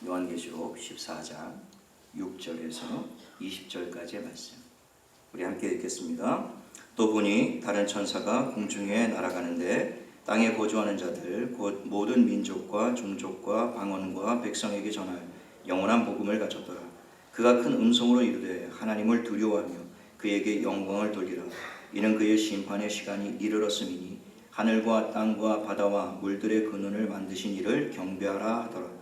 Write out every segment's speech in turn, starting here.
요한계시록 14장 6절에서 20절까지의 말씀 우리 함께 읽겠습니다. 또 보니 다른 천사가 공중에 날아가는데 땅에 거주하는 자들 곧 모든 민족과 종족과 방언과 백성에게 전할 영원한 복음을 가졌더라. 그가 큰 음성으로 이르되 하나님을 두려워하며 그에게 영광을 돌리라. 이는 그의 심판의 시간이 이르렀음이니 하늘과 땅과 바다와 물들의 근원을 만드신 이를 경배하라 하더라.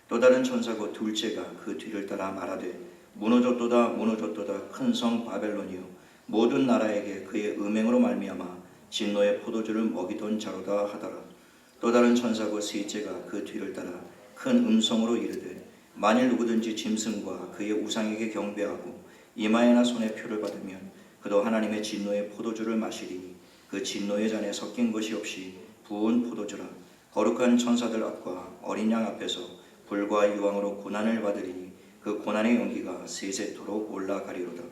또 다른 천사고 둘째가 그 뒤를 따라 말하되 무너졌도다 무너졌도다 큰 성 바벨론이요 모든 나라에게 그의 음행으로 말미암아 진노의 포도주를 먹이던 자로다 하더라. 또 다른 천사고 셋째가 그 뒤를 따라 큰 음성으로 이르되 만일 누구든지 짐승과 그의 우상에게 경배하고 이마에나 손에 표를 받으면 그도 하나님의 진노의 포도주를 마시리니 그 진노의 잔에 섞인 것이 없이 부은 포도주라. 거룩한 천사들 앞과 어린 양 앞에서 불과 유황으로 고난을 받으리니 그 고난의 연기가 세세토록 올라가리로다.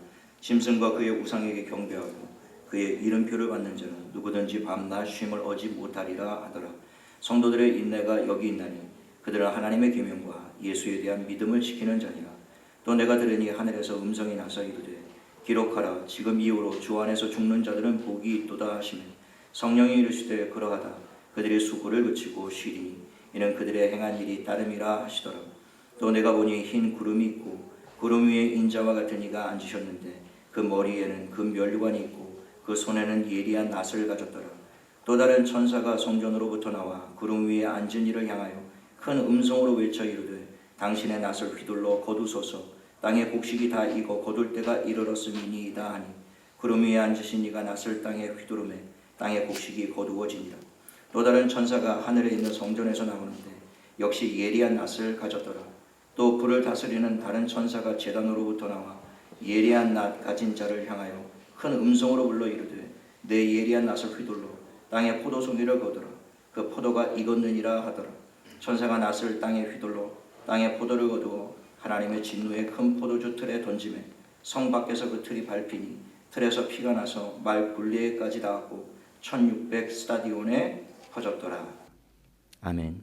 짐승과 그의 우상에게 경배하고 그의 이름표를 받는 자는 누구든지 밤낮 쉼을 얻지 못하리라 하더라. 성도들의 인내가 여기 있나니 그들은 하나님의 계명과 예수에 대한 믿음을 지키는 자니라. 또 내가 들으니 하늘에서 음성이 나서 이르되 기록하라. 지금 이후로 주 안에서 죽는 자들은 복이 있도다 하시며 성령이 이르시되 그러하다. 그들의 수고를 그치고 쉬리니 이는 그들의 행한 일이 따름이라 하시더라. 또 내가 보니 흰 구름이 있고 구름 위에 인자와 같은 이가 앉으셨는데 그 머리에는 금면류관이 있고 그 손에는 예리한 낫을 가졌더라. 또 다른 천사가 성전으로부터 나와 구름 위에 앉은 이를 향하여 큰 음성으로 외쳐 이르되 당신의 낫을 휘둘러 거두소서. 땅의 곡식이 다 익어 거둘 때가 이르렀음이니이다 하니 구름 위에 앉으신 이가 낫을 땅에 휘두르매 땅의 곡식이 거두어지니라. 또 다른 천사가 하늘에 있는 성전에서 나오는데 역시 예리한 낫을 가졌더라. 또 불을 다스리는 다른 천사가 제단으로부터 나와 예리한 낫 가진 자를 향하여 큰 음성으로 불러 이르되 내 예리한 낫을 휘둘러 땅에 포도송이를 거두라. 그 포도가 익었느니라 하더라. 천사가 낫을 땅에 휘둘러 땅에 포도를 거두어 하나님의 진노의 큰 포도주 틀에 던지매 성 밖에서 그 틀이 밟히니 틀에서 피가 나서 말 굴레에까지 닿았고 1600 스타디온에 퍼졌더라. 아멘.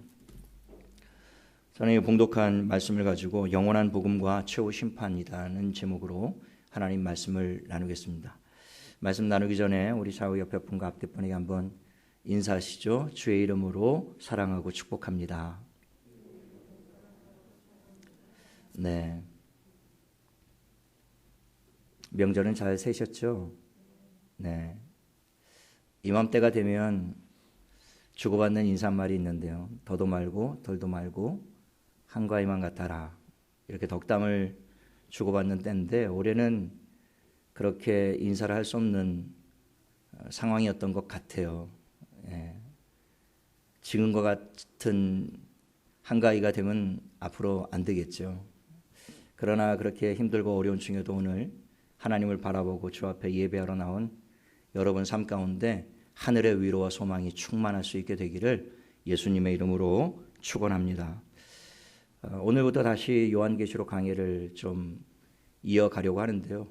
저는 이 봉독한 말씀을 가지고 영원한 복음과 최후 심판이라는 제목으로 하나님 말씀을 나누겠습니다. 말씀 나누기 전에 우리 좌우 옆에 분과 앞뒤 분에게 한번 인사하시죠. 주의 이름으로 사랑하고 축복합니다. 네. 명절은 잘 새셨죠? 네. 이맘때가 되면 주고받는 인사말이 있는데요. 더도 말고 덜도 말고 한과 이만 같아라. 이렇게 덕담을 주고받는 때인데 올해는 그렇게 인사를 할 수 없는 상황이었던 것 같아요. 예. 지금과 같은 한가위가 되면 앞으로 안 되겠죠. 그러나 그렇게 힘들고 어려운 중에도 오늘 하나님을 바라보고 주 앞에 예배하러 나온 여러분 삶 가운데 하늘의 위로와 소망이 충만할 수 있게 되기를 예수님의 이름으로 축원합니다. 오늘부터 다시 요한계시록 강해를 좀 이어가려고 하는데요.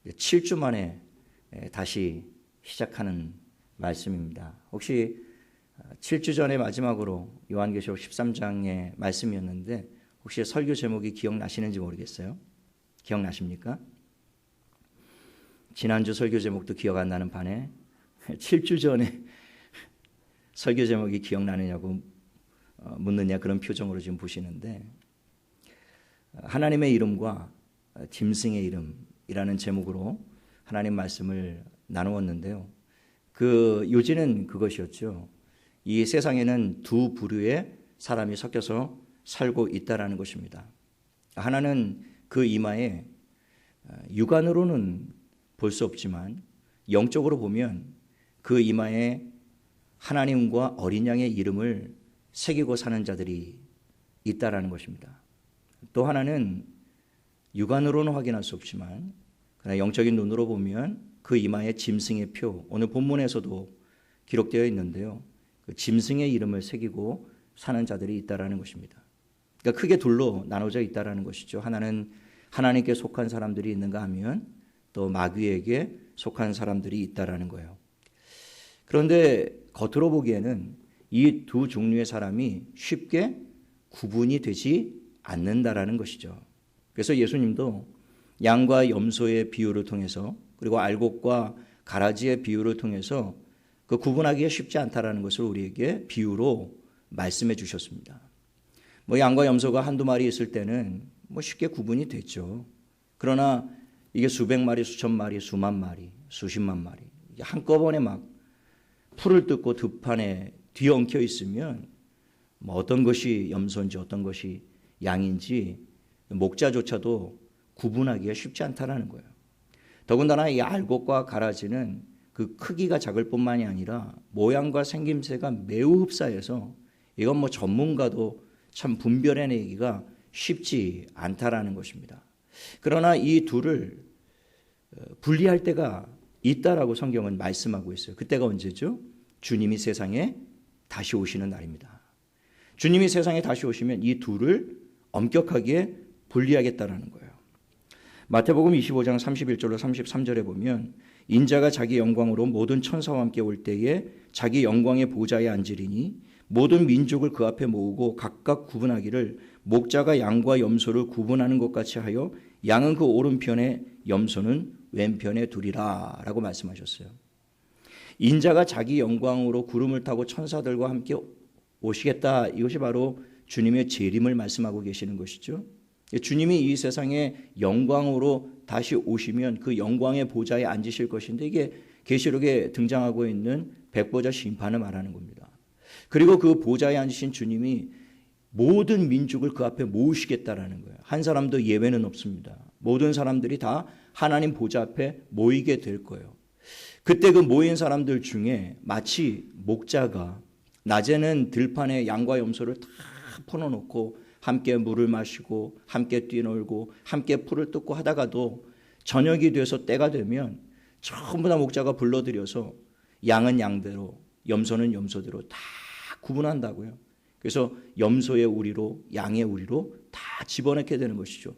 7주 만에 다시 시작하는 말씀입니다. 혹시 7주 전에 마지막으로 요한계시록 13장의 말씀이었는데 혹시 설교 제목이 기억나시는지 모르겠어요. 기억나십니까? 지난주 설교 제목도 기억 안 나는 반에 7주 전에 설교 제목이 기억나느냐고 묻느냐 그런 표정으로 지금 보시는데 하나님의 이름과 짐승의 이름이라는 제목으로 하나님 말씀을 나누었는데요. 그 요지는 그것이었죠. 이 세상에는 두 부류의 사람이 섞여서 살고 있다라는 것입니다. 하나는 그 이마에 육안으로는 볼 수 없지만 영적으로 보면 그 이마에 하나님과 어린 양의 이름을 새기고 사는 자들이 있다라는 것입니다. 또 하나는 육안으로는 확인할 수 없지만 그러나 영적인 눈으로 보면 그 이마에 짐승의 표, 오늘 본문에서도 기록되어 있는데요. 그 짐승의 이름을 새기고 사는 자들이 있다라는 것입니다. 그러니까 크게 둘로 나눠져 있다라는 것이죠. 하나는 하나님께 속한 사람들이 있는가 하면 또 마귀에게 속한 사람들이 있다라는 거예요. 그런데 겉으로 보기에는 이 두 종류의 사람이 쉽게 구분이 되지 않는다라는 것이죠. 그래서 예수님도 양과 염소의 비유를 통해서 그리고 알곡과 가라지의 비유를 통해서 그 구분하기가 쉽지 않다라는 것을 우리에게 비유로 말씀해 주셨습니다. 양과 염소가 한두 마리 있을 때는 쉽게 구분이 됐죠. 그러나 이게 수백 마리, 수천 마리, 수만 마리, 수십만 마리 한꺼번에 막 풀을 뜯고 들판에 뒤엉켜 있으면 어떤 것이 염소인지 어떤 것이 양인지 목자조차도 구분하기가 쉽지 않다라는 거예요. 더군다나 이 알곡과 가라지는 그 크기가 작을 뿐만이 아니라 모양과 생김새가 매우 흡사해서 이건 전문가도 참 분별해내기가 쉽지 않다라는 것입니다. 그러나 이 둘을 분리할 때가 있다라고 성경은 말씀하고 있어요. 그때가 언제죠? 주님이 세상에 다시 오시는 날입니다. 주님이 세상에 다시 오시면 이 둘을 엄격하게 분리하겠다라는 거예요. 마태복음 25장 31절로 33절에 보면 인자가 자기 영광으로 모든 천사와 함께 올 때에 자기 영광의 보좌에 앉으리니 모든 민족을 그 앞에 모으고 각각 구분하기를 목자가 양과 염소를 구분하는 것 같이 하여 양은 그 오른편에 염소는 왼편에 두리라 라고 말씀하셨어요. 인자가 자기 영광으로 구름을 타고 천사들과 함께 오시겠다. 이것이 바로 주님의 재림을 말씀하고 계시는 것이죠. 주님이 이 세상에 영광으로 다시 오시면 그 영광의 보좌에 앉으실 것인데 이게 계시록에 등장하고 있는 백보자 심판을 말하는 겁니다. 그리고 그 보좌에 앉으신 주님이 모든 민족을 그 앞에 모으시겠다라는 거예요. 한 사람도 예외는 없습니다. 모든 사람들이 다 하나님 보좌 앞에 모이게 될 거예요. 그때 그 모인 사람들 중에 마치 목자가 낮에는 들판에 양과 염소를 다 퍼놓고 함께 물을 마시고 함께 뛰놀고 함께 풀을 뜯고 하다가도 저녁이 돼서 때가 되면 전부 다 목자가 불러들여서 양은 양대로 염소는 염소대로 다 구분한다고요. 그래서 염소의 우리로 양의 우리로 다 집어넣게 되는 것이죠.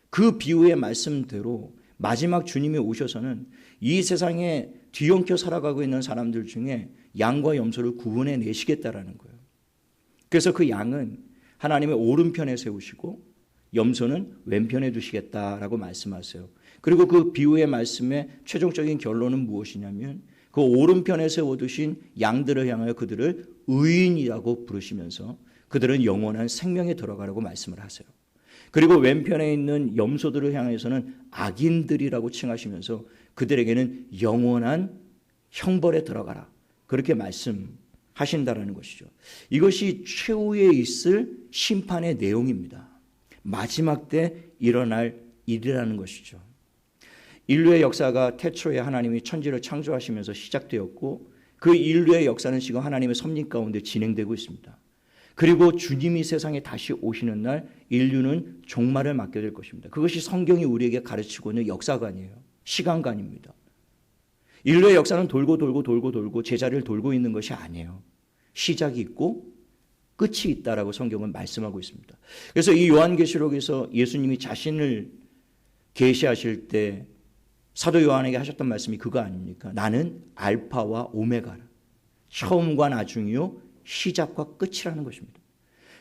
그 비유의 말씀대로 마지막 주님이 오셔서는 이 세상에 뒤엉켜 살아가고 있는 사람들 중에 양과 염소를 구분해 내시겠다라는 거예요. 그래서 그 양은 하나님의 오른편에 세우시고 염소는 왼편에 두시겠다라고 말씀하세요. 그리고 그 비유의 말씀의 최종적인 결론은 무엇이냐면 그 오른편에 세워두신 양들을 향하여 그들을 의인이라고 부르시면서 그들은 영원한 생명에 들어가라고 말씀을 하세요. 그리고 왼편에 있는 염소들을 향해서는 악인들이라고 칭하시면서 그들에게는 영원한 형벌에 들어가라. 그렇게 말씀하신다라는 것이죠. 이것이 최후에 있을 심판의 내용입니다. 마지막 때 일어날 일이라는 것이죠. 인류의 역사가 태초에 하나님이 천지를 창조하시면서 시작되었고 그 인류의 역사는 지금 하나님의 섭리 가운데 진행되고 있습니다. 그리고 주님이 세상에 다시 오시는 날 인류는 종말을 맞게 될 것입니다. 그것이 성경이 우리에게 가르치고 있는 역사관이에요. 시간관입니다. 인류의 역사는 돌고 제자리를 돌고 있는 것이 아니에요. 시작이 있고 끝이 있다라고 성경은 말씀하고 있습니다. 그래서 이 요한계시록에서 예수님이 자신을 계시하실 때 사도 요한에게 하셨던 말씀이 그거 아닙니까? 나는 알파와 오메가라. 처음과 나중이요 시작과 끝이라는 것입니다.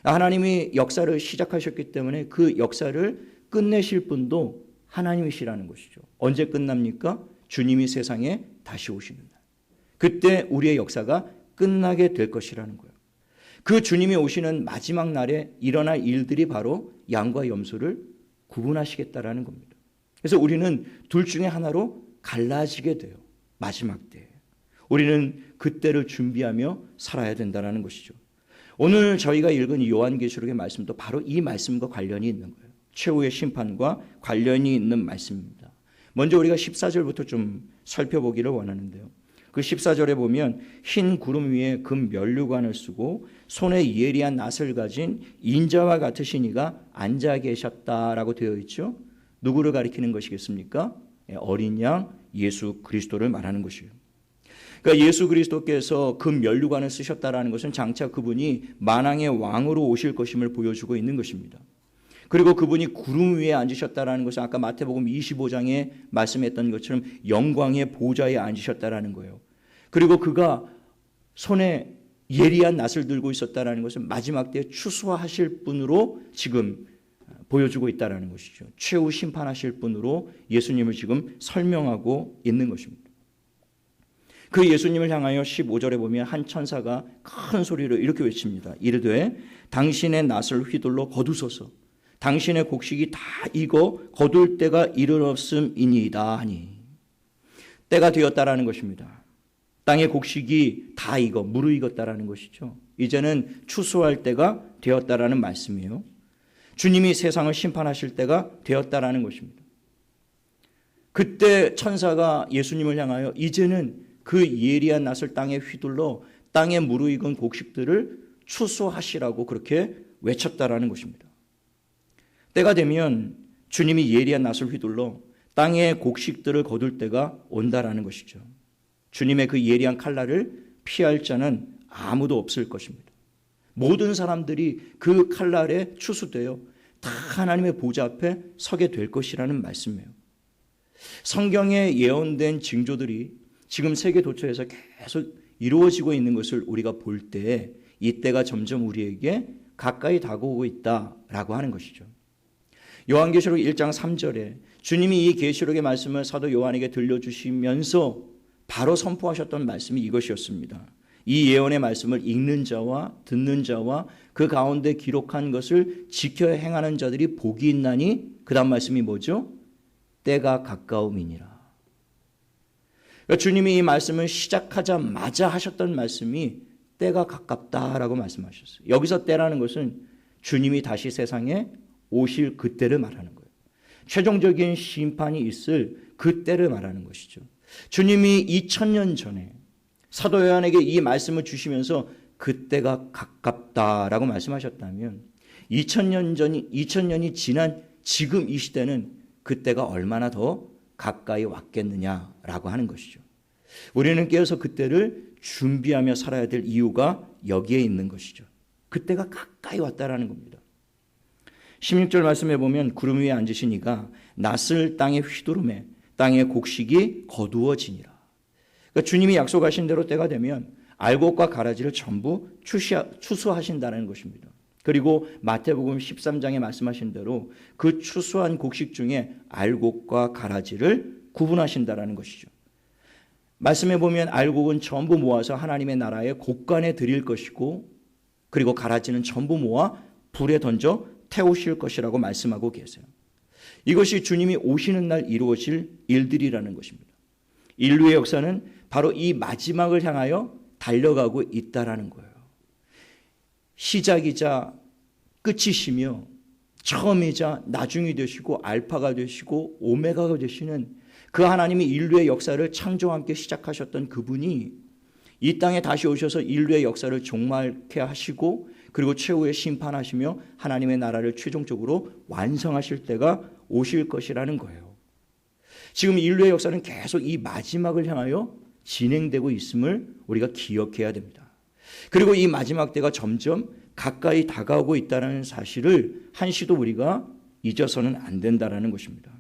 하나님이 역사를 시작하셨기 때문에 그 역사를 끝내실 분도 하나님이시라는 것이죠. 언제 끝납니까? 주님이 세상에 다시 오시는 날. 그때 우리의 역사가 끝나게 될 것이라는 거예요. 그 주님이 오시는 마지막 날에 일어날 일들이 바로 양과 염소를 구분하시겠다라는 겁니다. 그래서 우리는 둘 중에 하나로 갈라지게 돼요. 마지막 때. 우리는 그때를 준비하며 살아야 된다는 것이죠. 오늘 저희가 읽은 이 요한계시록의 말씀도 바로 이 말씀과 관련이 있는 거예요. 최후의 심판과 관련이 있는 말씀입니다. 먼저 우리가 14절부터 좀 살펴보기를 원하는데요. 그 14절에 보면 흰 구름 위에 금 면류관을 쓰고 손에 예리한 낫을 가진 인자와 같으신 이가 앉아 계셨다라고 되어 있죠. 누구를 가리키는 것이겠습니까? 어린 양 예수 그리스도를 말하는 것이에요. 그러니까 예수 그리스도께서 금 면류관을 쓰셨다라는 것은 장차 그분이 만왕의 왕으로 오실 것임을 보여주고 있는 것입니다. 그리고 그분이 구름 위에 앉으셨다라는 것은 아까 마태복음 25장에 말씀했던 것처럼 영광의 보좌에 앉으셨다라는 거예요. 그리고 그가 손에 예리한 낫을 들고 있었다라는 것은 마지막 때에 추수하실 분으로 지금 보여주고 있다라는 것이죠. 최후 심판하실 분으로 예수님을 지금 설명하고 있는 것입니다. 그 예수님을 향하여 15절에 보면 한 천사가 큰 소리로 이렇게 외칩니다. 이르되 당신의 낫을 휘둘러 거두소서. 당신의 곡식이 다 익어 거둘 때가 이르렀음이니이다 하니. 때가 되었다라는 것입니다. 땅의 곡식이 다 익어 무르익었다라는 것이죠. 이제는 추수할 때가 되었다라는 말씀이에요. 주님이 세상을 심판하실 때가 되었다라는 것입니다. 그때 천사가 예수님을 향하여 이제는 그 예리한 낫을 땅에 휘둘러 땅에 무르익은 곡식들을 추수하시라고 그렇게 외쳤다라는 것입니다. 때가 되면 주님이 예리한 낫을 휘둘러 땅의 곡식들을 거둘 때가 온다라는 것이죠. 주님의 그 예리한 칼날을 피할 자는 아무도 없을 것입니다. 모든 사람들이 그 칼날에 추수되어 다 하나님의 보좌 앞에 서게 될 것이라는 말씀이에요. 성경에 예언된 징조들이 지금 세계 도처에서 계속 이루어지고 있는 것을 우리가 볼 때 이때가 점점 우리에게 가까이 다가오고 있다라고 하는 것이죠. 요한계시록 1장 3절에 주님이 이 계시록의 말씀을 사도 요한에게 들려주시면서 바로 선포하셨던 말씀이 이것이었습니다. 이 예언의 말씀을 읽는 자와 듣는 자와 그 가운데 기록한 것을 지켜 행하는 자들이 복이 있나니 그 다음 말씀이 뭐죠? 때가 가까움이니라. 그러니까 주님이 이 말씀을 시작하자마자 하셨던 말씀이 때가 가깝다라고 말씀하셨어요. 여기서 때라는 것은 주님이 다시 세상에 오실 그때를 말하는 거예요. 최종적인 심판이 있을 그때를 말하는 것이죠. 주님이 2000년 전에 사도 요한에게 이 말씀을 주시면서 그때가 가깝다라고 말씀하셨다면 2000년이 지난 지금 이 시대는 그때가 얼마나 더 가까이 왔겠느냐라고 하는 것이죠. 우리는 깨어서 그때를 준비하며 살아야 될 이유가 여기에 있는 것이죠. 그때가 가까이 왔다라는 겁니다. 16절 말씀에 보면 구름 위에 앉으신 이가 낫을 땅에 휘두르매 땅의 곡식이 거두어지니라. 그러니까 주님이 약속하신 대로 때가 되면 알곡과 가라지를 전부 추수하신다는 것입니다. 그리고 마태복음 13장에 말씀하신 대로 그 추수한 곡식 중에 알곡과 가라지를 구분하신다는 것이죠. 말씀해 보면 알곡은 전부 모아서 하나님의 나라에 곳간에 드릴 것이고 그리고 가라지는 전부 모아 불에 던져 태우실 것이라고 말씀하고 계세요. 이것이 주님이 오시는 날 이루어질 일들이라는 것입니다. 인류의 역사는 바로 이 마지막을 향하여 달려가고 있다라는 거예요. 시작이자 끝이시며 처음이자 나중이 되시고 알파가 되시고 오메가가 되시는 그 하나님이 인류의 역사를 창조와 함께 시작하셨던 그분이 이 땅에 다시 오셔서 인류의 역사를 종말케 하시고 그리고 최후의 심판하시며 하나님의 나라를 최종적으로 완성하실 때가 오실 것이라는 거예요. 지금 인류의 역사는 계속 이 마지막을 향하여 진행되고 있음을 우리가 기억해야 됩니다. 그리고 이 마지막 때가 점점 가까이 다가오고 있다는 사실을 한시도 우리가 잊어서는 안 된다는 것입니다.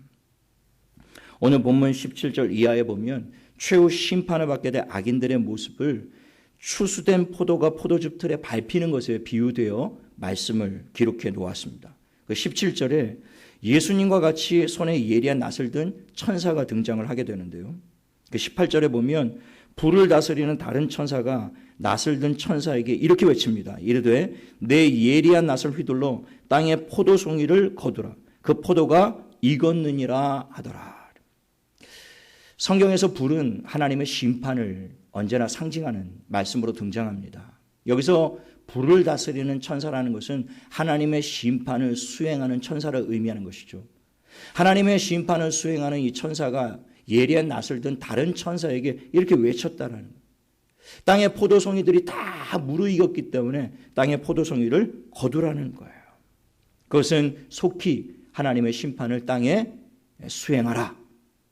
오늘 본문 17절 이하에 보면 최후 심판을 받게 될 악인들의 모습을 추수된 포도가 포도즙 틀에 밟히는 것에 비유되어 말씀을 기록해 놓았습니다. 그 17절에 예수님과 같이 손에 예리한 낫을 든 천사가 등장을 하게 되는데요. 그 18절에 보면 불을 다스리는 다른 천사가 낫을 든 천사에게 이렇게 외칩니다. 이르되 내 예리한 낫을 휘둘러 땅의 포도송이를 거두라. 그 포도가 익었느니라 하더라. 성경에서 불은 하나님의 심판을 언제나 상징하는 말씀으로 등장합니다. 여기서 불을 다스리는 천사라는 것은 하나님의 심판을 수행하는 천사를 의미하는 것이죠. 하나님의 심판을 수행하는 이 천사가 예리한 낫을 든 다른 천사에게 이렇게 외쳤다라는 거예요. 땅의 포도송이들이 다 무르익었기 때문에 땅의 포도송이를 거두라는 거예요. 그것은 속히 하나님의 심판을 땅에 수행하라,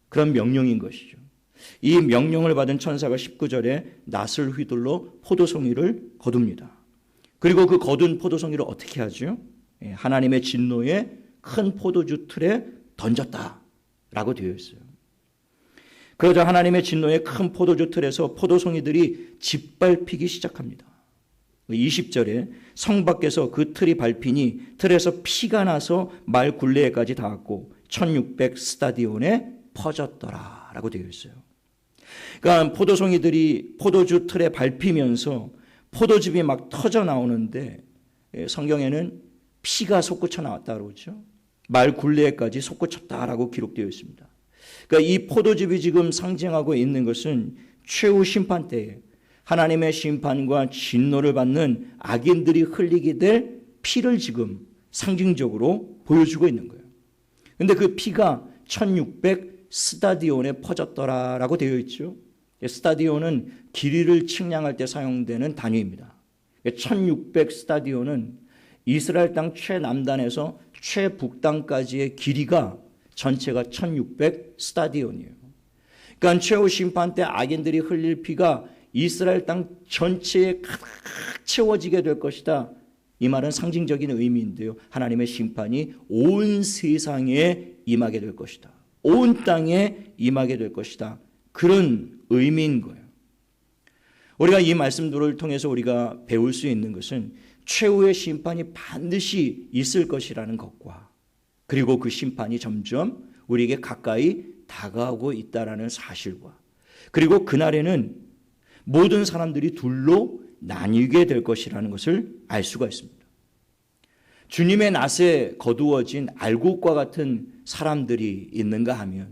그런 명령인 것이죠. 이 명령을 받은 천사가 19절에 낫을 휘둘러 포도송이를 거둡니다. 그리고 그 거둔 포도송이를 어떻게 하죠? 하나님의 진노의 큰 포도주 틀에 던졌다라고 되어 있어요. 그러자 하나님의 진노의 큰 포도주 틀에서 포도송이들이 짓밟히기 시작합니다. 20절에 성 밖에서 그 틀이 밟히니 틀에서 피가 나서 말 굴레에까지 닿았고 1600 스타디온에 퍼졌더라라고 되어 있어요. 그러니까 포도송이들이 포도주 틀에 밟히면서 포도즙이 막 터져 나오는데 성경에는 피가 솟구쳐 나왔다고 그러죠. 말 굴레에까지 솟구쳤다라고 기록되어 있습니다. 그러니까 이 포도즙이 지금 상징하고 있는 것은 최후 심판 때에 하나님의 심판과 진노를 받는 악인들이 흘리게 될 피를 지금 상징적으로 보여주고 있는 거예요. 그런데 그 피가 1600 스타디온에 퍼졌더라라고 되어 있죠. 스타디온은 길이를 측량할 때 사용되는 단위입니다. 1600 스타디온은 이스라엘 땅 최남단에서 최북단까지의 길이가 전체가 1600 스타디온이에요. 그러니까 최후 심판 때 악인들이 흘릴 피가 이스라엘 땅 전체에 가득 채워지게 될 것이다. 이 말은 상징적인 의미인데요. 하나님의 심판이 온 세상에 임하게 될 것이다. 온 땅에 임하게 될 것이다. 그런 의미인 거예요. 우리가 이 말씀들을 통해서 우리가 배울 수 있는 것은 최후의 심판이 반드시 있을 것이라는 것과 그리고 그 심판이 점점 우리에게 가까이 다가오고 있다는 사실과 그리고 그날에는 모든 사람들이 둘로 나뉘게 될 것이라는 것을 알 수가 있습니다. 주님의 낫에 거두어진 알곡과 같은 사람들이 있는가 하면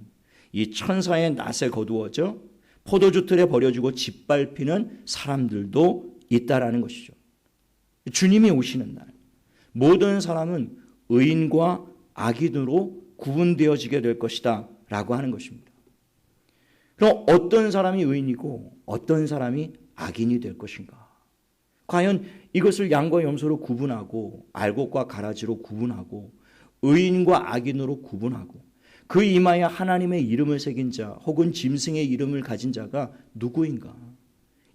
이 천사의 낫에 거두어져 포도주 틀에 버려지고 짓밟히는 사람들도 있다라는 것이죠. 주님이 오시는 날 모든 사람은 의인과 악인으로 구분되어지게 될 것이다 라고 하는 것입니다. 그럼 어떤 사람이 의인이고 어떤 사람이 악인이 될 것인가? 과연 이것을 양과 염소로 구분하고 알곡과 가라지로 구분하고 의인과 악인으로 구분하고 그 이마에 하나님의 이름을 새긴 자 혹은 짐승의 이름을 가진 자가 누구인가?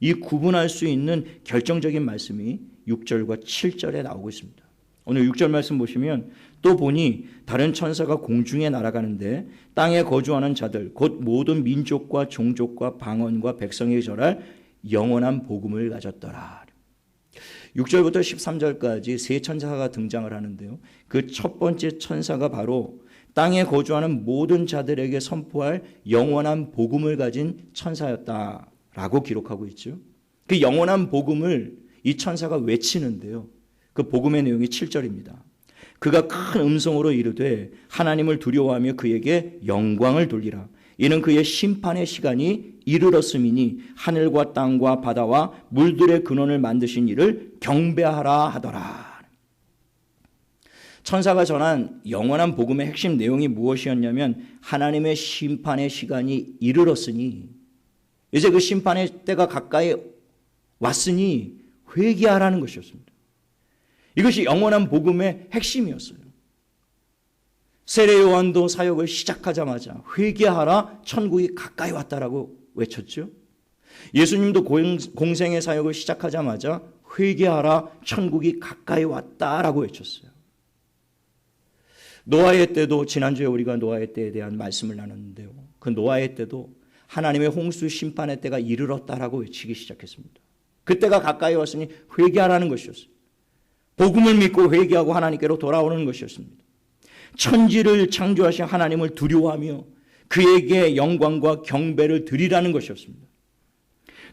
이 구분할 수 있는 결정적인 말씀이 6절과 7절에 나오고 있습니다. 오늘 6절 말씀 보시면 또 보니 다른 천사가 공중에 날아가는데 땅에 거주하는 자들 곧 모든 민족과 종족과 방언과 백성에 절할 영원한 복음을 가졌더라. 6절부터 13절까지 세 천사가 등장을 하는데요. 그 첫 번째 천사가 바로 땅에 거주하는 모든 자들에게 선포할 영원한 복음을 가진 천사였다라고 기록하고 있죠. 그 영원한 복음을 이 천사가 외치는데요. 그 복음의 내용이 7절입니다. 그가 큰 음성으로 이르되 하나님을 두려워하며 그에게 영광을 돌리라. 이는 그의 심판의 시간이 이르렀음이니 하늘과 땅과 바다와 물들의 근원을 만드신 이를 경배하라 하더라. 천사가 전한 영원한 복음의 핵심 내용이 무엇이었냐면 하나님의 심판의 시간이 이르렀으니 이제 그 심판의 때가 가까이 왔으니 회개하라는 것이었습니다. 이것이 영원한 복음의 핵심이었어요. 세례 요한도 사역을 시작하자마자 회개하라 천국이 가까이 왔다라고 외쳤죠. 예수님도 공생의 사역을 시작하자마자 회개하라 천국이 가까이 왔다라고 외쳤어요. 노아의 때도 지난주에 우리가 노아의 때에 대한 말씀을 나눴는데요. 그 노아의 때도 하나님의 홍수 심판의 때가 이르렀다라고 외치기 시작했습니다. 그때가 가까이 왔으니 회개하라는 것이었어요. 복음을 믿고 회개하고 하나님께로 돌아오는 것이었습니다. 천지를 창조하신 하나님을 두려워하며 그에게 영광과 경배를 드리라는 것이었습니다.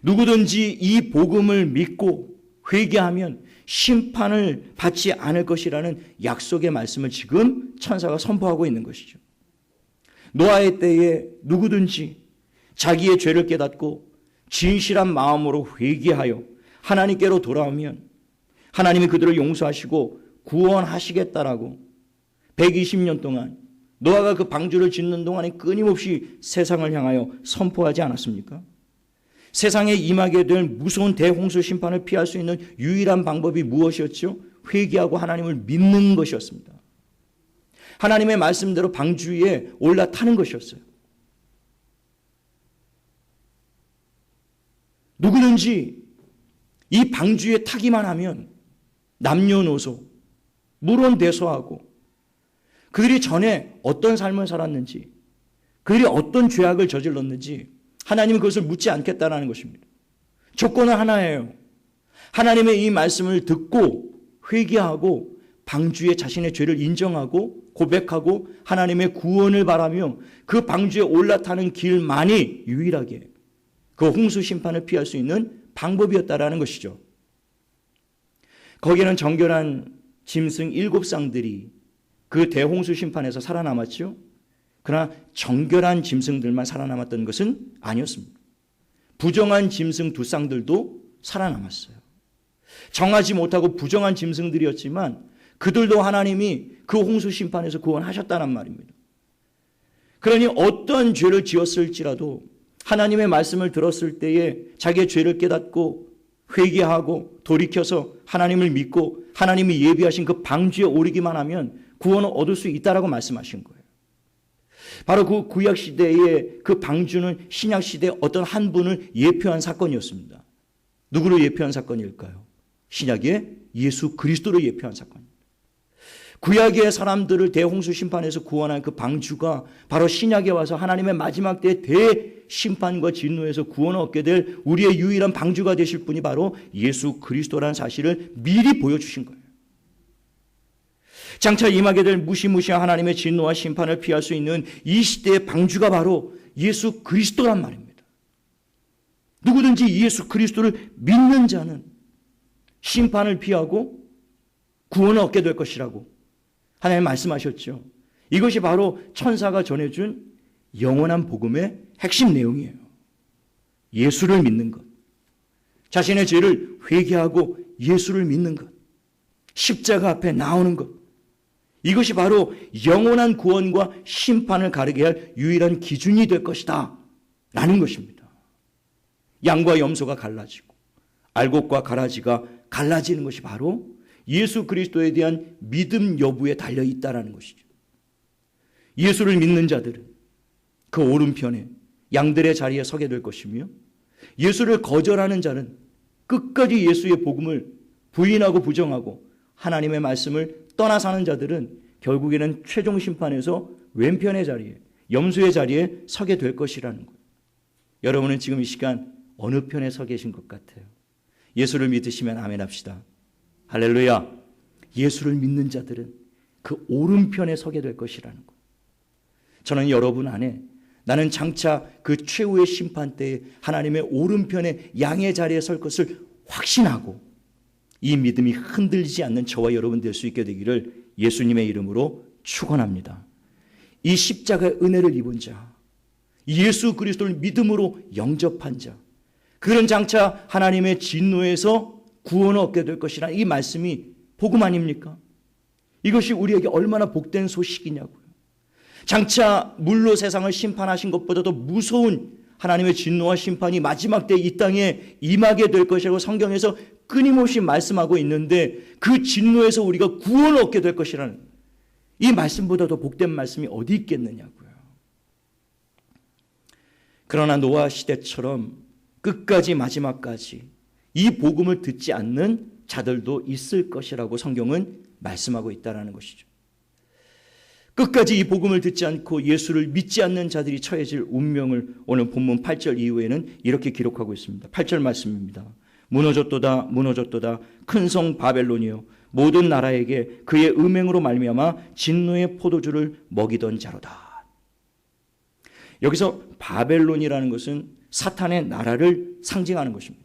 누구든지 이 복음을 믿고 회개하면 심판을 받지 않을 것이라는 약속의 말씀을 지금 천사가 선포하고 있는 것이죠. 노아의 때에 누구든지 자기의 죄를 깨닫고 진실한 마음으로 회개하여 하나님께로 돌아오면 하나님이 그들을 용서하시고 구원하시겠다라고 120년 동안 노아가 그 방주를 짓는 동안에 끊임없이 세상을 향하여 선포하지 않았습니까? 세상에 임하게 될 무서운 대홍수 심판을 피할 수 있는 유일한 방법이 무엇이었죠? 회개하고 하나님을 믿는 것이었습니다. 하나님의 말씀대로 방주 위에 올라타는 것이었어요. 누구든지 이 방주에 타기만 하면 남녀노소, 물론대소하고 그들이 전에 어떤 삶을 살았는지, 그들이 어떤 죄악을 저질렀는지 하나님은 그것을 묻지 않겠다는 것입니다. 조건은 하나예요. 하나님의 이 말씀을 듣고 회개하고 방주에 자신의 죄를 인정하고 고백하고 하나님의 구원을 바라며 그 방주에 올라타는 길만이 유일하게 그 홍수 심판을 피할 수 있는 방법이었다라는 것이죠. 거기에는 정결한 짐승 7쌍들이 그 대홍수 심판에서 살아남았죠. 그러나 정결한 짐승들만 살아남았던 것은 아니었습니다. 부정한 짐승 2쌍들도 살아남았어요. 정하지 못하고 부정한 짐승들이었지만 그들도 하나님이 그 홍수 심판에서 구원하셨다는 말입니다. 그러니 어떤 죄를 지었을지라도 하나님의 말씀을 들었을 때에 자기의 죄를 깨닫고 회개하고 돌이켜서 하나님을 믿고 하나님이 예비하신 그 방주에 오르기만 하면 구원을 얻을 수 있다라고 말씀하신 거예요. 바로 그 구약시대의 그 방주는 신약시대의 어떤 한 분을 예표한 사건이었습니다. 누구를 예표한 사건일까요? 신약의 예수 그리스도를 예표한 사건입니다. 구약의 사람들을 대홍수 심판에서 구원한 그 방주가 바로 신약에 와서 하나님의 마지막 때의 대심판과 진노에서 구원을 얻게 될 우리의 유일한 방주가 되실 분이 바로 예수 그리스도라는 사실을 미리 보여주신 거예요. 장차 임하게 될 무시무시한 하나님의 진노와 심판을 피할 수 있는 이 시대의 방주가 바로 예수 그리스도란 말입니다. 누구든지 예수 그리스도를 믿는 자는 심판을 피하고 구원을 얻게 될 것이라고 하나님 말씀하셨죠. 이것이 바로 천사가 전해준 영원한 복음의 핵심 내용이에요. 예수를 믿는 것, 자신의 죄를 회개하고 예수를 믿는 것, 십자가 앞에 나오는 것, 이것이 바로 영원한 구원과 심판을 가르게 할 유일한 기준이 될 것이다 라는 것입니다. 양과 염소가 갈라지고 알곡과 가라지가 갈라지는 것이 바로 예수 그리스도에 대한 믿음 여부에 달려있다는 것이죠. 예수를 믿는 자들은 그 오른편에 양들의 자리에 서게 될 것이며 예수를 거절하는 자는 끝까지 예수의 복음을 부인하고 부정하고 하나님의 말씀을 떠나 사는 자들은 결국에는 최종 심판에서 왼편의 자리에 염소의 자리에 서게 될 것이라는 거예요. 여러분은 지금 이 시간 어느 편에 서 계신 것 같아요? 예수를 믿으시면 아멘 합시다. 할렐루야. 예수를 믿는 자들은 그 오른편에 서게 될 것이라는 거예요. 저는 여러분 안에 나는 장차 그 최후의 심판 때에 하나님의 오른편에 양의 자리에 설 것을 확신하고 이 믿음이 흔들리지 않는 저와 여러분 될 수 있게 되기를 예수님의 이름으로 축원합니다. 이 십자가의 은혜를 입은 자, 예수 그리스도를 믿음으로 영접한 자, 그런 장차 하나님의 진노에서 구원을 얻게 될 것이라는 이 말씀이 복음 아닙니까? 이것이 우리에게 얼마나 복된 소식이냐고요. 장차 물로 세상을 심판하신 것보다도 무서운 하나님의 진노와 심판이 마지막 때 이 땅에 임하게 될 것이라고 성경에서 끊임없이 말씀하고 있는데 그 진노에서 우리가 구원을 얻게 될 것이라는 이 말씀보다 더 복된 말씀이 어디 있겠느냐고요. 그러나 노아 시대처럼 끝까지 마지막까지 이 복음을 듣지 않는 자들도 있을 것이라고 성경은 말씀하고 있다는 것이죠. 끝까지 이 복음을 듣지 않고 예수를 믿지 않는 자들이 처해질 운명을 오늘 본문 8절 이후에는 이렇게 기록하고 있습니다. 8절 말씀입니다. 무너졌도다 무너졌도다 큰 성 바벨론이요 모든 나라에게 그의 음행으로 말미암아 진노의 포도주를 먹이던 자로다. 여기서 바벨론이라는 것은 사탄의 나라를 상징하는 것입니다.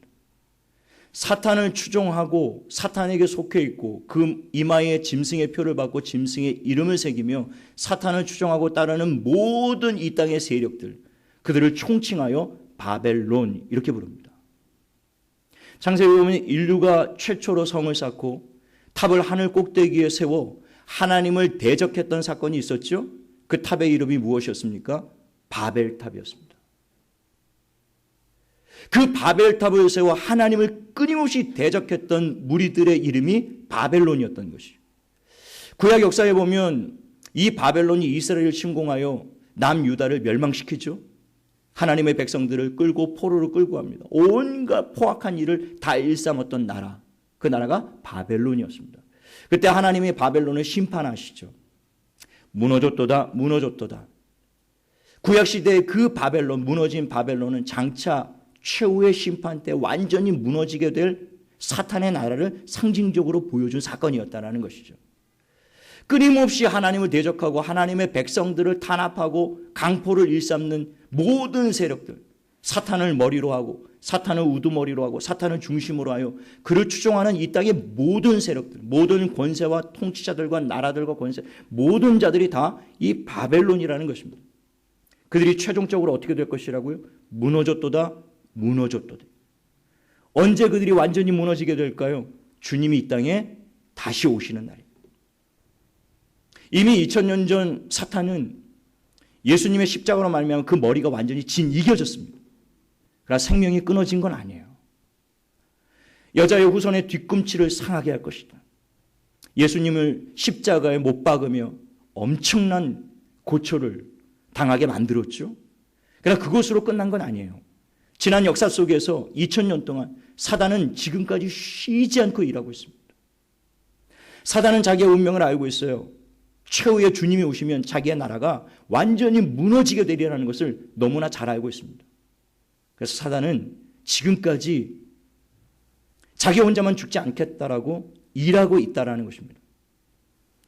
사탄을 추종하고 사탄에게 속해 있고 그 이마에 짐승의 표를 받고 짐승의 이름을 새기며 사탄을 추종하고 따르는 모든 이 땅의 세력들, 그들을 총칭하여 바벨론 이렇게 부릅니다. 창세기 보면 인류가 최초로 성을 쌓고 탑을 하늘 꼭대기에 세워 하나님을 대적했던 사건이 있었죠. 그 탑의 이름이 무엇이었습니까? 바벨탑이었습니다. 그 바벨탑을 세워 하나님을 끊임없이 대적했던 무리들의 이름이 바벨론이었던 것이죠. 구약 역사에 보면 이 바벨론이 이스라엘을 침공하여 남유다를 멸망시키죠. 하나님의 백성들을 끌고 포로로 끌고 갑니다. 온갖 포악한 일을 다 일삼았던 나라, 그 나라가 바벨론이었습니다. 그때 하나님이 바벨론을 심판하시죠. 무너졌도다, 무너졌도다. 구약시대의 그 바벨론, 무너진 바벨론은 장차 최후의 심판 때 완전히 무너지게 될 사탄의 나라를 상징적으로 보여준 사건이었다는 것이죠. 끊임없이 하나님을 대적하고 하나님의 백성들을 탄압하고 강포를 일삼는 모든 세력들, 사탄을 머리로 하고 사탄을 우두머리로 하고 사탄을 중심으로 하여 그를 추종하는 이 땅의 모든 세력들, 모든 권세와 통치자들과 나라들과 권세, 모든 자들이 다 이 바벨론이라는 것입니다. 그들이 최종적으로 어떻게 될 것이라고요? 무너졌도다, 무너졌도다. 언제 그들이 완전히 무너지게 될까요? 주님이 이 땅에 다시 오시는 날입니다. 이미 2000년 전 사탄은 예수님의 십자가로 말미암아 그 머리가 완전히 이겨졌습니다. 그러나 생명이 끊어진 건 아니에요. 여자의 후손의 뒤꿈치를 상하게 할 것이다. 예수님을 십자가에 못 박으며 엄청난 고초를 당하게 만들었죠. 그러나 그것으로 끝난 건 아니에요. 지난 역사 속에서 2000년 동안 사단은 지금까지 쉬지 않고 일하고 있습니다. 사단은 자기의 운명을 알고 있어요. 최후의 주님이 오시면 자기의 나라가 완전히 무너지게 되리라는 것을 너무나 잘 알고 있습니다. 그래서 사단은 지금까지 자기 혼자만 죽지 않겠다라고 일하고 있다라는 것입니다.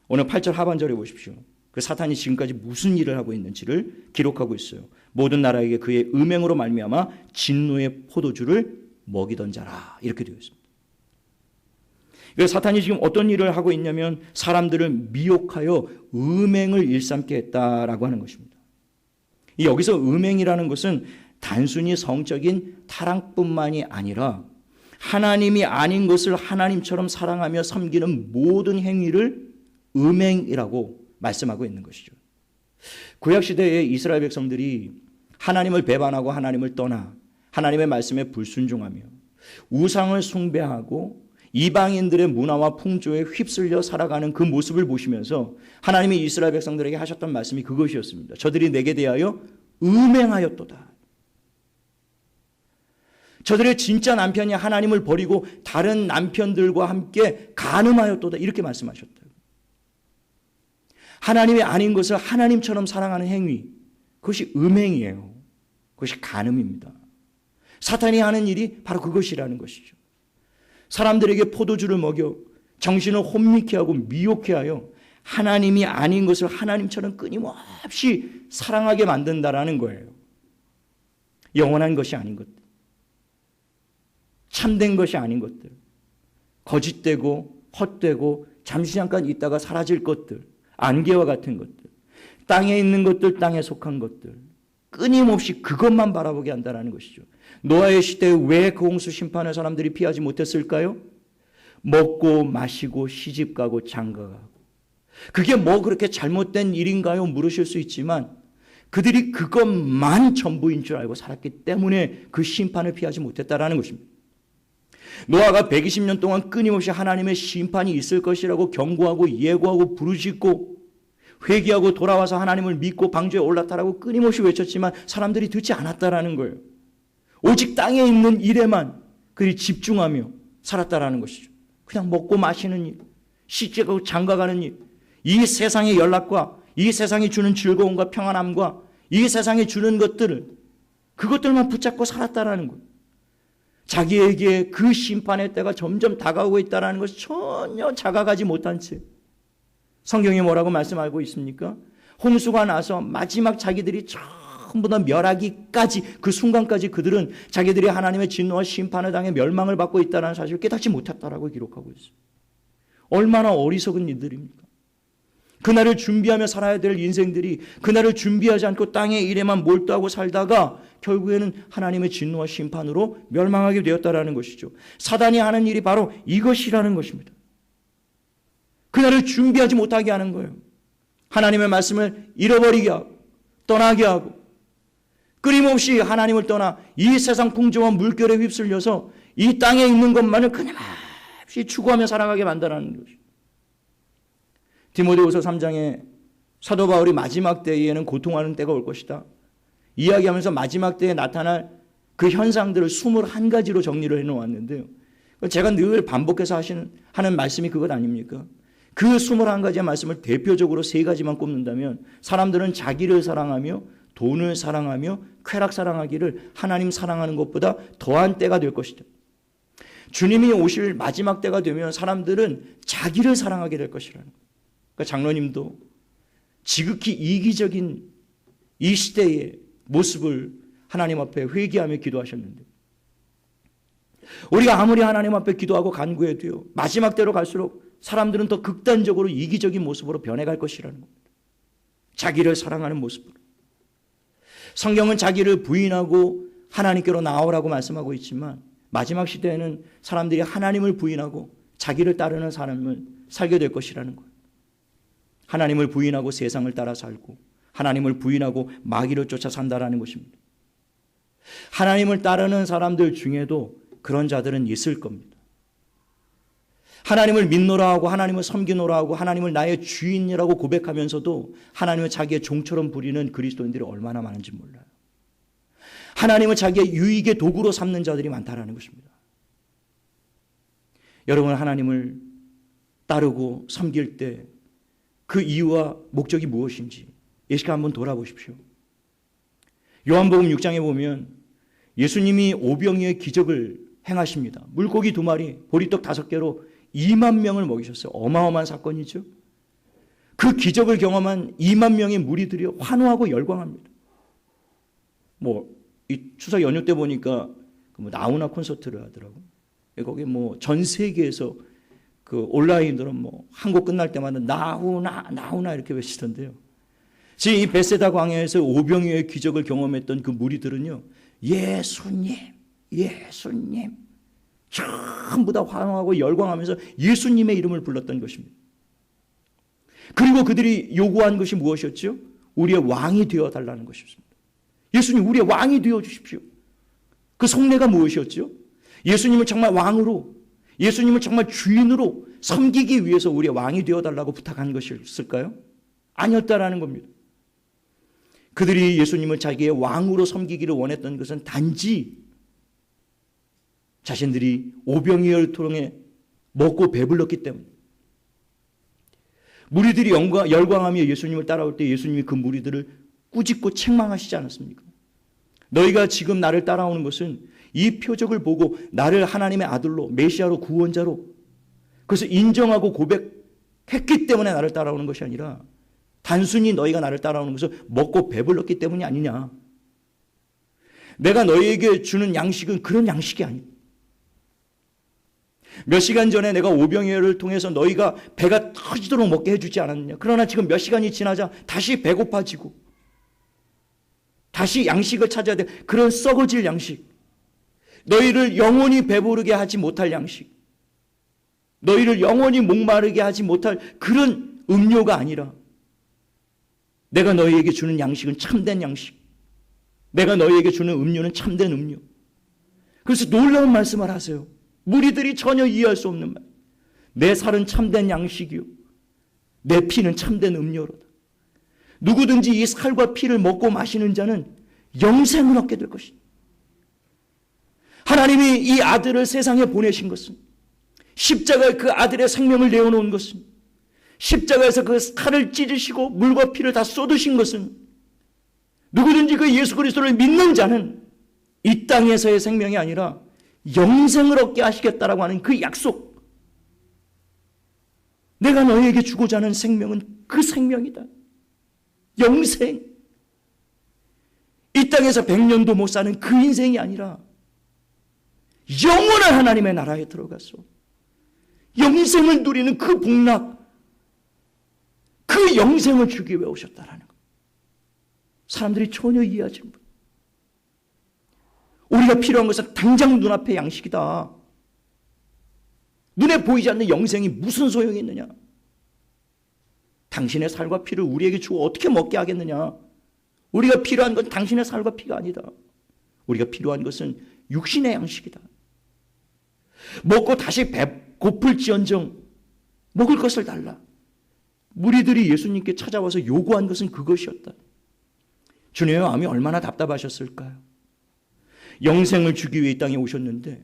오늘 8절 하반절에 보십시오. 그 사탄이 지금까지 무슨 일을 하고 있는지를 기록하고 있어요. 모든 나라에게 그의 음행으로 말미암아 진노의 포도주를 먹이던 자라, 이렇게 되어 있습니다. 그래서 사탄이 지금 어떤 일을 하고 있냐면 사람들을 미혹하여 음행을 일삼게 했다라고 하는 것입니다. 여기서 음행이라는 것은 단순히 성적인 타락뿐만이 아니라 하나님이 아닌 것을 하나님처럼 사랑하며 섬기는 모든 행위를 음행이라고 말씀하고 있는 것이죠. 구약시대의 이스라엘 백성들이 하나님을 배반하고 하나님을 떠나 하나님의 말씀에 불순종하며 우상을 숭배하고 이방인들의 문화와 풍조에 휩쓸려 살아가는 그 모습을 보시면서 하나님이 이스라엘 백성들에게 하셨던 말씀이 그것이었습니다. 저들이 내게 대하여 음행하였도다. 저들의 진짜 남편이 하나님을 버리고 다른 남편들과 함께 간음하였도다, 이렇게 말씀하셨다. 하나님이 아닌 것을 하나님처럼 사랑하는 행위, 그것이 음행이에요. 그것이 간음입니다. 사탄이 하는 일이 바로 그것이라는 것이죠. 사람들에게 포도주를 먹여 정신을 혼미케 하고 미혹해 하여 하나님이 아닌 것을 하나님처럼 끊임없이 사랑하게 만든다라는 거예요. 영원한 것이 아닌 것들, 참된 것이 아닌 것들, 거짓되고 헛되고 잠시 잠깐 있다가 사라질 것들, 안개와 같은 것들, 땅에 있는 것들, 땅에 속한 것들, 끊임없이 그것만 바라보게 한다는 것이죠. 노아의 시대에 왜 그 홍수 심판을 사람들이 피하지 못했을까요? 먹고 마시고 시집가고 장가가고. 그게 뭐 그렇게 잘못된 일인가요? 물으실 수 있지만 그들이 그것만 전부인 줄 알고 살았기 때문에 그 심판을 피하지 못했다라는 것입니다. 노아가 120년 동안 끊임없이 하나님의 심판이 있을 것이라고 경고하고 예고하고 부르짖고 회개하고 돌아와서 하나님을 믿고 방주에 올라타라고 끊임없이 외쳤지만 사람들이 듣지 않았다라는 거예요. 오직 땅에 있는 일에만 그들이 집중하며 살았다라는 것이죠. 그냥 먹고 마시는 일, 시집가고 장가가는 일, 이 세상의 연락과 이 세상이 주는 즐거움과 평안함과 이 세상이 주는 것들을, 그것들만 붙잡고 살았다라는 거예요. 자기에게 그 심판의 때가 점점 다가오고 있다는 것을 전혀 자각하지 못한 채 성경이 뭐라고 말씀하고 있습니까? 홍수가 나서 마지막 자기들이 전부 다 멸하기까지, 그 순간까지 그들은 자기들이 하나님의 진노와 심판을 당해 멸망을 받고 있다는 사실을 깨닫지 못했다라고 기록하고 있어요. 얼마나 어리석은 이들입니까? 그날을 준비하며 살아야 될 인생들이 그날을 준비하지 않고 땅의 일에만 몰두하고 살다가 결국에는 하나님의 진노와 심판으로 멸망하게 되었다라는 것이죠. 사단이 하는 일이 바로 이것이라는 것입니다. 그날을 준비하지 못하게 하는 거예요. 하나님의 말씀을 잃어버리게 하고 떠나게 하고 끊임없이 하나님을 떠나 이 세상 풍조와 물결에 휩쓸려서 이 땅에 있는 것만을 끊임없이 추구하며 살아가게 만드는 것이죠. 디모데후서 3장에 사도 바울이 마지막 때에는 고통하는 때가 올 것이다 이야기하면서 마지막 때에 나타날 그 현상들을 21가지로 정리를 해놓았는데요. 제가 늘 반복해서 하는 말씀이 그것 아닙니까? 그 21가지의 말씀을 대표적으로 3가지만 꼽는다면 사람들은 자기를 사랑하며 돈을 사랑하며 쾌락 사랑하기를 하나님 사랑하는 것보다 더한 때가 될 것이다. 주님이 오실 마지막 때가 되면 사람들은 자기를 사랑하게 될 것이라는 거예요. 그러니까 장로님도 지극히 이기적인 이 시대의 모습을 하나님 앞에 회개하며 기도하셨는데 우리가 아무리 하나님 앞에 기도하고 간구해도요 마지막 때로 갈수록 사람들은 더 극단적으로 이기적인 모습으로 변해갈 것이라는 겁니다. 자기를 사랑하는 모습으로. 성경은 자기를 부인하고 하나님께로 나오라고 말씀하고 있지만 마지막 시대에는 사람들이 하나님을 부인하고 자기를 따르는 삶을 살게 될 것이라는 거예요. 하나님을 부인하고 세상을 따라 살고 하나님을 부인하고 마귀를 쫓아 산다라는 것입니다. 하나님을 따르는 사람들 중에도 그런 자들은 있을 겁니다. 하나님을 믿노라 하고 하나님을 섬기노라 하고 하나님을 나의 주인이라고 고백하면서도 하나님을 자기의 종처럼 부리는 그리스도인들이 얼마나 많은지 몰라요. 하나님을 자기의 유익의 도구로 삼는 자들이 많다라는 것입니다. 여러분 하나님을 따르고 섬길 때 그 이유와 목적이 무엇인지 이 시간 한번 돌아보십시오. 요한복음 6장에 보면 예수님이 오병이어의 기적을 행하십니다. 물고기 2마리, 보리떡 5개로 2만 명을 먹이셨어요. 어마어마한 사건이죠. 그 기적을 경험한 2만 명의 무리들이 환호하고 열광합니다. 이 추석 연휴 때 보니까 나훈아 콘서트를 하더라고요. 거기 전 세계에서 그 온라인으로 한 곡 끝날 때마다 나훈아 이렇게 외치던데요. 지금 이 베세다 광야에서 오병이어의 기적을 경험했던 그 무리들은요, 예수님 전부 다 환호하고 열광하면서 예수님의 이름을 불렀던 것입니다. 그리고 그들이 요구한 것이 무엇이었죠? 우리의 왕이 되어달라는 것이었습니다. 예수님 우리의 왕이 되어주십시오. 그 속내가 무엇이었죠? 예수님을 정말 왕으로, 예수님을 정말 주인으로 섬기기 위해서 우리의 왕이 되어달라고 부탁한 것이었을까요? 아니었다라는 겁니다. 그들이 예수님을 자기의 왕으로 섬기기를 원했던 것은 단지 자신들이 오병이어를 통해 먹고 배불렀기 때문에. 무리들이 열광하며 예수님을 따라올 때 예수님이 그 무리들을 꾸짖고 책망하시지 않았습니까? 너희가 지금 나를 따라오는 것은 이 표적을 보고 나를 하나님의 아들로 메시아로 구원자로 그래서 인정하고 고백했기 때문에 나를 따라오는 것이 아니라 단순히 너희가 나를 따라오는 것은 먹고 배불렀기 때문이 아니냐. 내가 너희에게 주는 양식은 그런 양식이 아니야. 몇 시간 전에 내가 오병이어를 통해서 너희가 배가 터지도록 먹게 해주지 않았느냐. 그러나 지금 몇 시간이 지나자 다시 배고파지고 다시 양식을 찾아야 돼. 그런 썩어질 양식, 너희를 영원히 배부르게 하지 못할 양식, 너희를 영원히 목마르게 하지 못할 그런 음료가 아니라 내가 너희에게 주는 양식은 참된 양식, 내가 너희에게 주는 음료는 참된 음료. 그래서 놀라운 말씀을 하세요. 무리들이 전혀 이해할 수 없는 말. 내 살은 참된 양식이요, 내 피는 참된 음료로다. 누구든지 이 살과 피를 먹고 마시는 자는 영생을 얻게 될 것이다. 하나님이 이 아들을 세상에 보내신 것은, 십자가에 그 아들의 생명을 내어놓은 것은, 십자가에서 그 칼을 찢으시고 물과 피를 다 쏟으신 것은 누구든지 그 예수 그리스도를 믿는 자는 이 땅에서의 생명이 아니라 영생을 얻게 하시겠다라고 하는 그 약속. 내가 너희에게 주고자 하는 생명은 그 생명이다. 영생. 이 땅에서 100년도 못 사는 그 인생이 아니라 영원한 하나님의 나라에 들어가서 영생을 누리는 그 복락, 그 영생을 주기 위해 오셨다라는 것. 사람들이 전혀 이해하지 못해요. 우리가 필요한 것은 당장 눈앞의 양식이다. 눈에 보이지 않는 영생이 무슨 소용이 있느냐. 당신의 살과 피를 우리에게 주고 어떻게 먹게 하겠느냐? 우리가 필요한 건 당신의 살과 피가 아니다. 우리가 필요한 것은 육신의 양식이다. 먹고 다시 고플지언정 먹을 것을 달라. 무리들이 예수님께 찾아와서 요구한 것은 그것이었다. 주님의 마음이 얼마나 답답하셨을까요? 영생을 주기 위해 이 땅에 오셨는데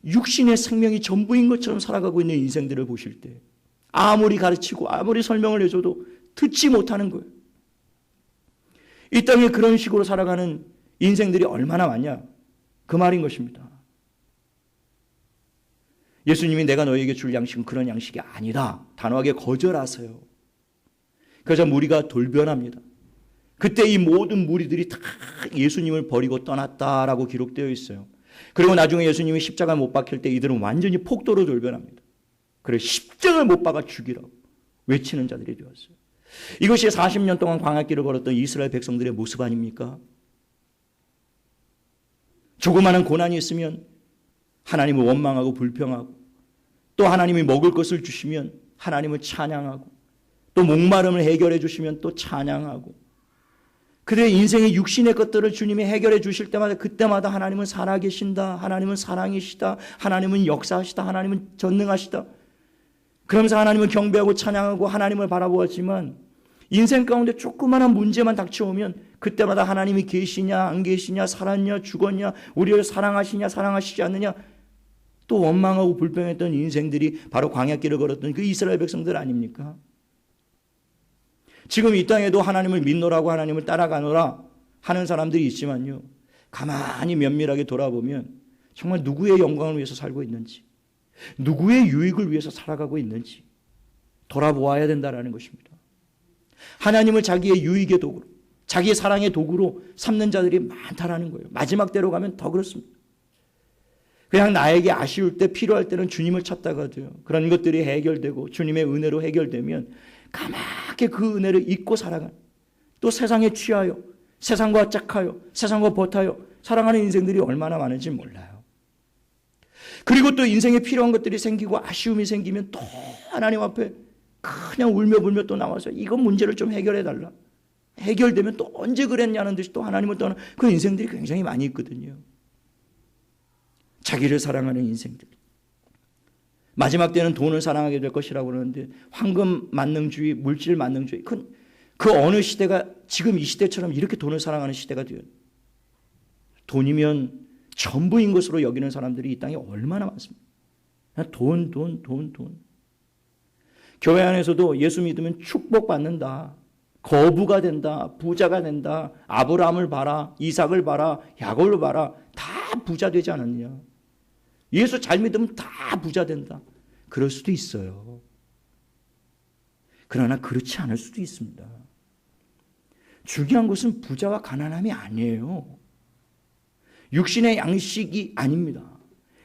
육신의 생명이 전부인 것처럼 살아가고 있는 인생들을 보실 때 아무리 가르치고 아무리 설명을 해줘도 듣지 못하는 거예요. 이 땅에 그런 식으로 살아가는 인생들이 얼마나 많냐? 그 말인 것입니다. 예수님이 내가 너에게 줄 양식은 그런 양식이 아니다. 단호하게 거절하세요. 그래서 무리가 돌변합니다. 그때 이 모든 무리들이 다 예수님을 버리고 떠났다라고 기록되어 있어요. 그리고 나중에 예수님이 십자가 못 박힐 때 이들은 완전히 폭도로 돌변합니다. 그래 십자가를 못 박아 죽이라고 외치는 자들이 되었어요. 이것이 40년 동안 광야길을 걸었던 이스라엘 백성들의 모습 아닙니까? 조그마한 고난이 있으면 하나님을 원망하고 불평하고 또 하나님이 먹을 것을 주시면 하나님을 찬양하고 또 목마름을 해결해 주시면 또 찬양하고 그들의 인생의 육신의 것들을 주님이 해결해 주실 때마다 그때마다 하나님은 살아계신다. 하나님은 사랑이시다. 하나님은 역사하시다. 하나님은 전능하시다. 그러면서 하나님을 경배하고 찬양하고 하나님을 바라보았지만 인생 가운데 조그마한 문제만 닥쳐오면 그때마다 하나님이 계시냐 안 계시냐 살았냐 죽었냐 우리를 사랑하시냐 사랑하시지 않느냐 또 원망하고 불평했던 인생들이 바로 광야길을 걸었던 그 이스라엘 백성들 아닙니까? 지금 이 땅에도 하나님을 믿노라고 하나님을 따라가노라 하는 사람들이 있지만요. 가만히 면밀하게 돌아보면 정말 누구의 영광을 위해서 살고 있는지 누구의 유익을 위해서 살아가고 있는지 돌아보아야 된다는 것입니다. 하나님을 자기의 유익의 도구로 자기의 사랑의 도구로 삼는 자들이 많다라는 거예요. 마지막 때로 가면 더 그렇습니다. 그냥 나에게 아쉬울 때 필요할 때는 주님을 찾다가도요. 그런 것들이 해결되고 주님의 은혜로 해결되면 까맣게 그 은혜를 잊고 살아가는 또 세상에 취하여 세상과 짝하여 세상과 버타여 살아가는 인생들이 얼마나 많은지 몰라요. 그리고 또 인생에 필요한 것들이 생기고 아쉬움이 생기면 또 하나님 앞에 그냥 울며 불며 또 나와서 이건 문제를 좀 해결해달라. 해결되면 또 언제 그랬냐는 듯이 또 하나님을 떠나는 그 인생들이 굉장히 많이 있거든요. 자기를 사랑하는 인생들. 마지막 때는 돈을 사랑하게 될 것이라고 그러는데 황금 만능주의, 물질 만능주의 그 어느 시대가 지금 이 시대처럼 이렇게 돈을 사랑하는 시대가 돼요. 돈이면 전부인 것으로 여기는 사람들이 이 땅에 얼마나 많습니까? 돈. 교회 안에서도 예수 믿으면 축복받는다. 거부가 된다. 부자가 된다. 아브라함을 봐라. 이삭을 봐라. 야곱을 봐라. 다 부자 되지 않았느냐. 예수 잘 믿으면 다 부자 된다. 그럴 수도 있어요. 그러나 그렇지 않을 수도 있습니다. 중요한 것은 부자와 가난함이 아니에요. 육신의 양식이 아닙니다.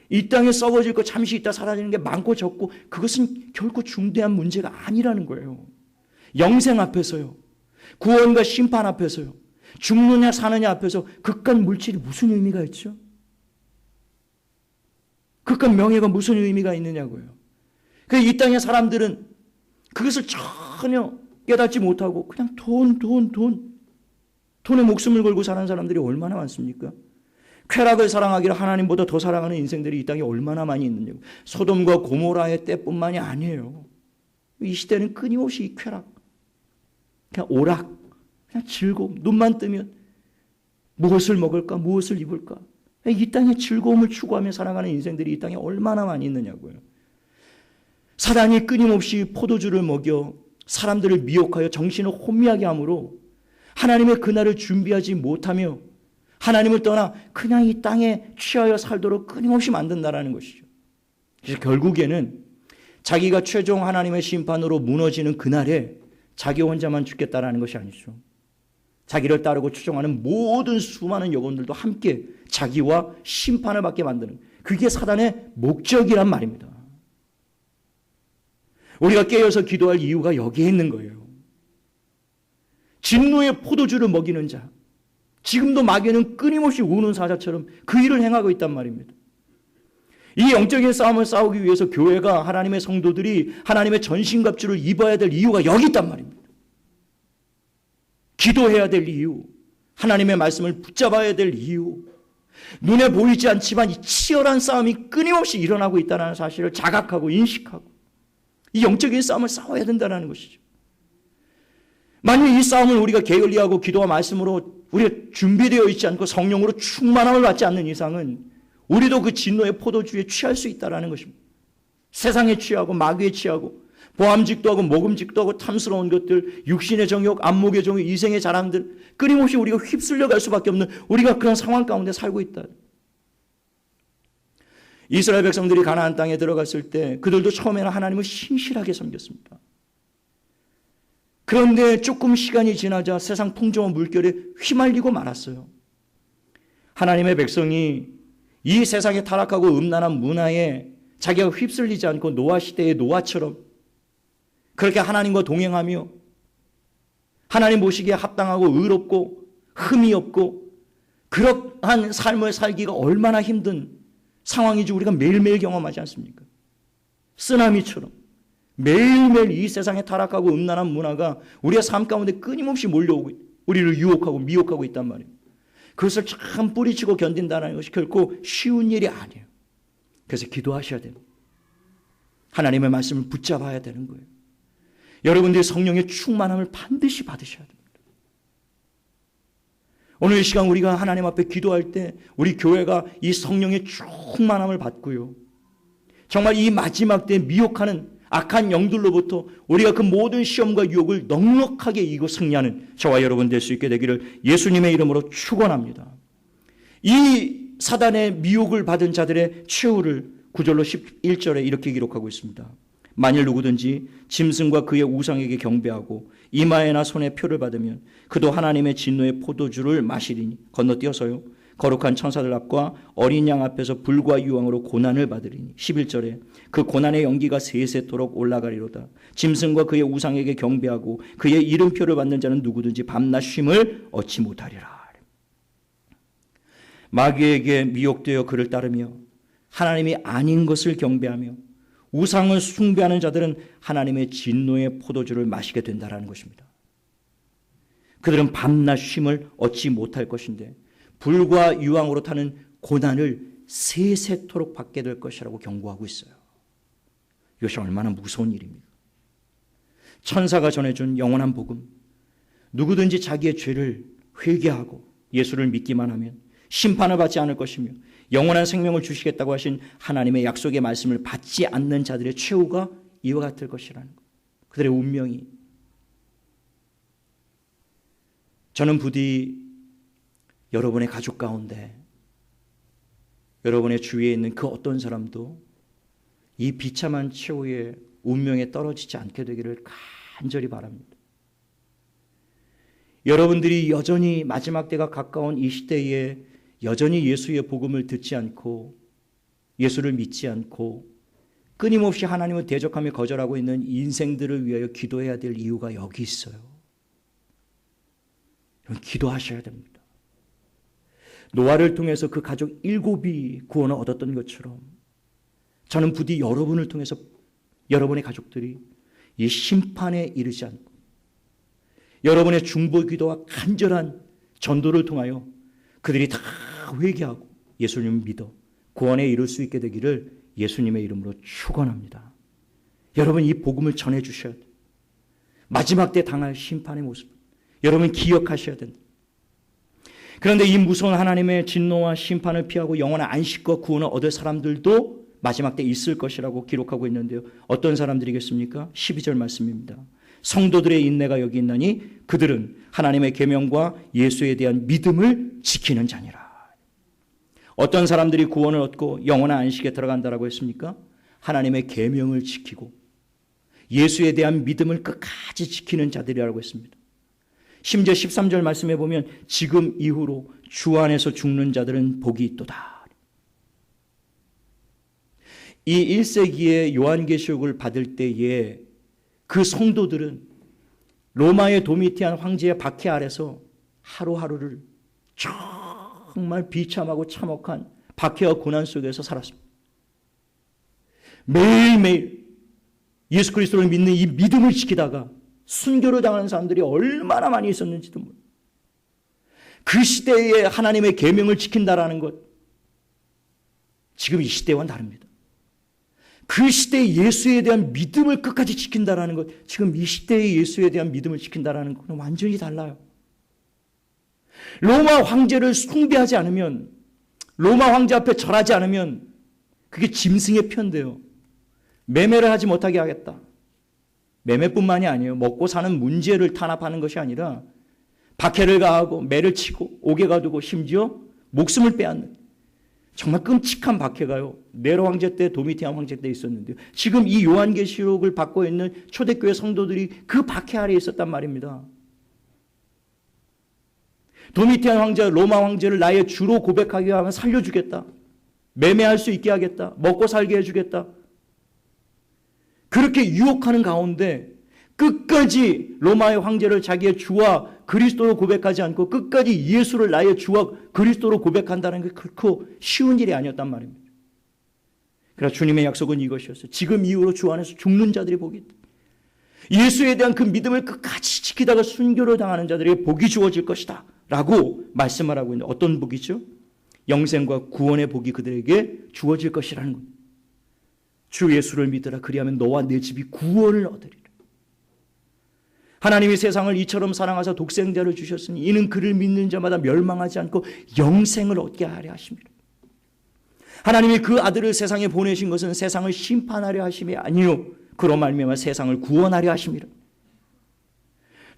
이 땅에 썩어질 거 잠시 있다 사라지는 게 많고 적고 그것은 결코 중대한 문제가 아니라는 거예요. 영생 앞에서요. 구원과 심판 앞에서요. 죽느냐 사느냐 앞에서 그깟 물질이 무슨 의미가 있죠? 그깟 명예가 무슨 의미가 있느냐고요. 이 땅의 사람들은 그것을 전혀 깨닫지 못하고 그냥 돈에 목숨을 걸고 사는 사람들이 얼마나 많습니까? 쾌락을 사랑하기를 하나님보다 더 사랑하는 인생들이 이 땅에 얼마나 많이 있느냐고. 소돔과 고모라의 때뿐만이 아니에요. 이 시대는 끊임없이 이 쾌락, 그냥 오락, 그냥 즐거움, 눈만 뜨면 무엇을 먹을까, 무엇을 입을까. 이 땅의 즐거움을 추구하며 살아가는 인생들이 이 땅에 얼마나 많이 있느냐고요. 사단이 끊임없이 포도주를 먹여 사람들을 미혹하여 정신을 혼미하게 함으로 하나님의 그날을 준비하지 못하며 하나님을 떠나 그냥 이 땅에 취하여 살도록 끊임없이 만든다라는 것이죠. 그래서 결국에는 자기가 최종 하나님의 심판으로 무너지는 그날에 자기 혼자만 죽겠다라는 것이 아니죠. 자기를 따르고 추종하는 모든 수많은 영혼들도 함께 자기와 심판을 받게 만드는 그게 사단의 목적이란 말입니다. 우리가 깨어서 기도할 이유가 여기에 있는 거예요. 진노의 포도주를 먹이는 자, 지금도 마귀는 끊임없이 우는 사자처럼 그 일을 행하고 있단 말입니다. 이 영적인 싸움을 싸우기 위해서 교회가 하나님의 성도들이 하나님의 전신갑주를 입어야 될 이유가 여기 있단 말입니다. 기도해야 될 이유, 하나님의 말씀을 붙잡아야 될 이유, 눈에 보이지 않지만 이 치열한 싸움이 끊임없이 일어나고 있다는 사실을 자각하고 인식하고 이 영적인 싸움을 싸워야 된다는 것이죠. 만약 이 싸움을 우리가 게을리하고 기도와 말씀으로 우리가 준비되어 있지 않고 성령으로 충만함을 받지 않는 이상은 우리도 그 진노의 포도주에 취할 수 있다는 것입니다. 세상에 취하고 마귀에 취하고 보암직도 하고 모금직도 하고 탐스러운 것들, 육신의 정욕, 안목의 정욕, 이생의 자랑들, 끊임없이 우리가 휩쓸려 갈 수밖에 없는 우리가 그런 상황 가운데 살고 있다. 이스라엘 백성들이 가나안 땅에 들어갔을 때 그들도 처음에는 하나님을 신실하게 섬겼습니다. 그런데 조금 시간이 지나자 세상 풍조와 물결에 휘말리고 말았어요. 하나님의 백성이 이 세상에 타락하고 음란한 문화에 자기가 휩쓸리지 않고 노아 시대의 노아처럼 그렇게 하나님과 동행하며 하나님 보시기에 합당하고 의롭고 흠이 없고 그러한 삶을 살기가 얼마나 힘든 상황인지 우리가 매일매일 경험하지 않습니까? 쓰나미처럼 매일매일 이 세상에 타락하고 음란한 문화가 우리의 삶 가운데 끊임없이 몰려오고 우리를 유혹하고 미혹하고 있단 말이에요. 그것을 참 뿌리치고 견딘다는 것이 결코 쉬운 일이 아니에요. 그래서 기도하셔야 됩니다. 하나님의 말씀을 붙잡아야 되는 거예요. 여러분들이 성령의 충만함을 반드시 받으셔야 됩니다. 오늘 이 시간 우리가 하나님 앞에 기도할 때 우리 교회가 이 성령의 충만함을 받고요. 정말 이 마지막 때 미혹하는 악한 영들로부터 우리가 그 모든 시험과 유혹을 넉넉하게 이기고 승리하는 저와 여러분 될 수 있게 되기를 예수님의 이름으로 축원합니다. 이 사단의 미혹을 받은 자들의 최후를 9절로 11절에 이렇게 기록하고 있습니다. 만일 누구든지 짐승과 그의 우상에게 경배하고 이마에나 손에 표를 받으면 그도 하나님의 진노의 포도주를 마시리니 건너뛰어서요 거룩한 천사들 앞과 어린 양 앞에서 불과 유황으로 고난을 받으리니 11절에 그 고난의 연기가 세세토록 올라가리로다. 짐승과 그의 우상에게 경배하고 그의 이름표를 받는 자는 누구든지 밤낮 쉼을 얻지 못하리라. 마귀에게 미혹되어 그를 따르며 하나님이 아닌 것을 경배하며 우상을 숭배하는 자들은 하나님의 진노의 포도주를 마시게 된다는 것입니다. 그들은 밤낮 쉼을 얻지 못할 것인데 불과 유황으로 타는 고난을 세세토록 받게 될 것이라고 경고하고 있어요. 이것이 얼마나 무서운 일입니까? 천사가 전해준 영원한 복음, 누구든지 자기의 죄를 회개하고 예수를 믿기만 하면 심판을 받지 않을 것이며 영원한 생명을 주시겠다고 하신 하나님의 약속의 말씀을 받지 않는 자들의 최후가 이와 같을 것이라는 것. 그들의 운명이. 저는 부디 여러분의 가족 가운데 여러분의 주위에 있는 그 어떤 사람도 이 비참한 최후의 운명에 떨어지지 않게 되기를 간절히 바랍니다. 여러분들이 여전히 마지막 때가 가까운 이 시대에 여전히 예수의 복음을 듣지 않고 예수를 믿지 않고 끊임없이 하나님을 대적하며 거절하고 있는 인생들을 위하여 기도해야 될 이유가 여기 있어요. 기도하셔야 됩니다. 노아를 통해서 그 가족 7이 구원을 얻었던 것처럼 저는 부디 여러분을 통해서 여러분의 가족들이 이 심판에 이르지 않고 여러분의 중보기도와 간절한 전도를 통하여 그들이 다 회개하고 예수님을 믿어 구원에 이를 수 있게 되기를 예수님의 이름으로 축원합니다. 여러분 이 복음을 전해 주셔야 돼요. 마지막 때 당할 심판의 모습 여러분 기억하셔야 된다. 그런데 이 무서운 하나님의 진노와 심판을 피하고 영원한 안식과 구원을 얻을 사람들도 마지막 때 있을 것이라고 기록하고 있는데요. 어떤 사람들이겠습니까? 12절 말씀입니다. 성도들의 인내가 여기 있나니 그들은 하나님의 계명과 예수에 대한 믿음을 지키는 자니라. 어떤 사람들이 구원을 얻고 영원한 안식에 들어간다라고 했습니까? 하나님의 계명을 지키고 예수에 대한 믿음을 끝까지 지키는 자들이라고 했습니다. 심지어 13절 말씀에 보면 지금 이후로 주 안에서 죽는 자들은 복이 있도다. 이 1세기의 요한계시록을 받을 때에 그 성도들은 로마의 도미티안 황제의 박해 아래서 하루하루를 정말 비참하고 참혹한 박해와 고난 속에서 살았습니다. 매일매일 예수 그리스도를 믿는 이 믿음을 지키다가 순교를 당하는 사람들이 얼마나 많이 있었는지도 모릅니다. 그 시대에 하나님의 계명을 지킨다라는 것, 지금 이 시대와는 다릅니다. 그 시대의 예수에 대한 믿음을 끝까지 지킨다라는 것, 지금 이 시대의 예수에 대한 믿음을 지킨다라는 것은 완전히 달라요. 로마 황제를 숭배하지 않으면, 로마 황제 앞에 절하지 않으면 그게 짐승의 편대요. 매매를 하지 못하게 하겠다. 매매뿐만이 아니에요. 먹고 사는 문제를 탄압하는 것이 아니라 박해를 가하고 매를 치고 옥에 가두고 심지어 목숨을 빼앗는 정말 끔찍한 박해가요. 네로 황제 때, 도미티안 황제 때 있었는데요. 지금 이 요한계시록을 받고 있는 초대교회 성도들이 그 박해 아래에 있었단 말입니다. 도미티안 황제, 로마 황제를 나의 주로 고백하게 하면 살려주겠다. 매매할 수 있게 하겠다. 먹고 살게 해주겠다. 그렇게 유혹하는 가운데 끝까지 로마의 황제를 자기의 주와 그리스도로 고백하지 않고 끝까지 예수를 나의 주와 그리스도로 고백한다는 게 결코 쉬운 일이 아니었단 말입니다. 그래서 주님의 약속은 이것이었어요. 지금 이후로 주 안에서 죽는 자들이 복이 있다. 예수에 대한 그 믿음을 끝까지 지키다가 순교를 당하는 자들에게 복이 주어질 것이다 라고 말씀을 하고 있는데, 어떤 복이죠? 영생과 구원의 복이 그들에게 주어질 것이라는 겁니다. 주 예수를 믿으라. 그리하면 너와 내 집이 구원을 얻으리라. 하나님이 세상을 이처럼 사랑하사 독생자를 주셨으니 이는 그를 믿는 자마다 멸망하지 않고 영생을 얻게 하려 하십니다. 하나님이 그 아들을 세상에 보내신 것은 세상을 심판하려 하심이 아니요 그로 말미암아 세상을 구원하려 하심이라.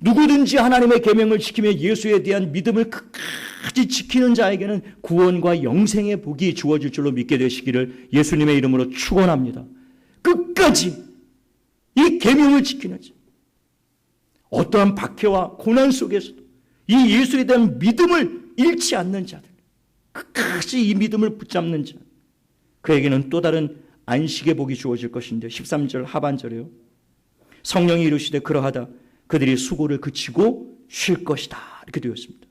누구든지 하나님의 계명을 지키며 예수에 대한 믿음을 끝까지 지키는 자에게는 구원과 영생의 복이 주어질 줄로 믿게 되시기를 예수님의 이름으로 축원합니다. 끝까지 이 계명을 지키는 자, 어떠한 박해와 고난 속에서도 이 예수에 대한 믿음을 잃지 않는 자들, 끝까지 이 믿음을 붙잡는 자, 그에게는 또 다른 안식의 복이 주어질 것인데 13절 하반절에요. 성령이 이르시되 그러하다 그들이 수고를 그치고 쉴 것이다 이렇게 되었습니다.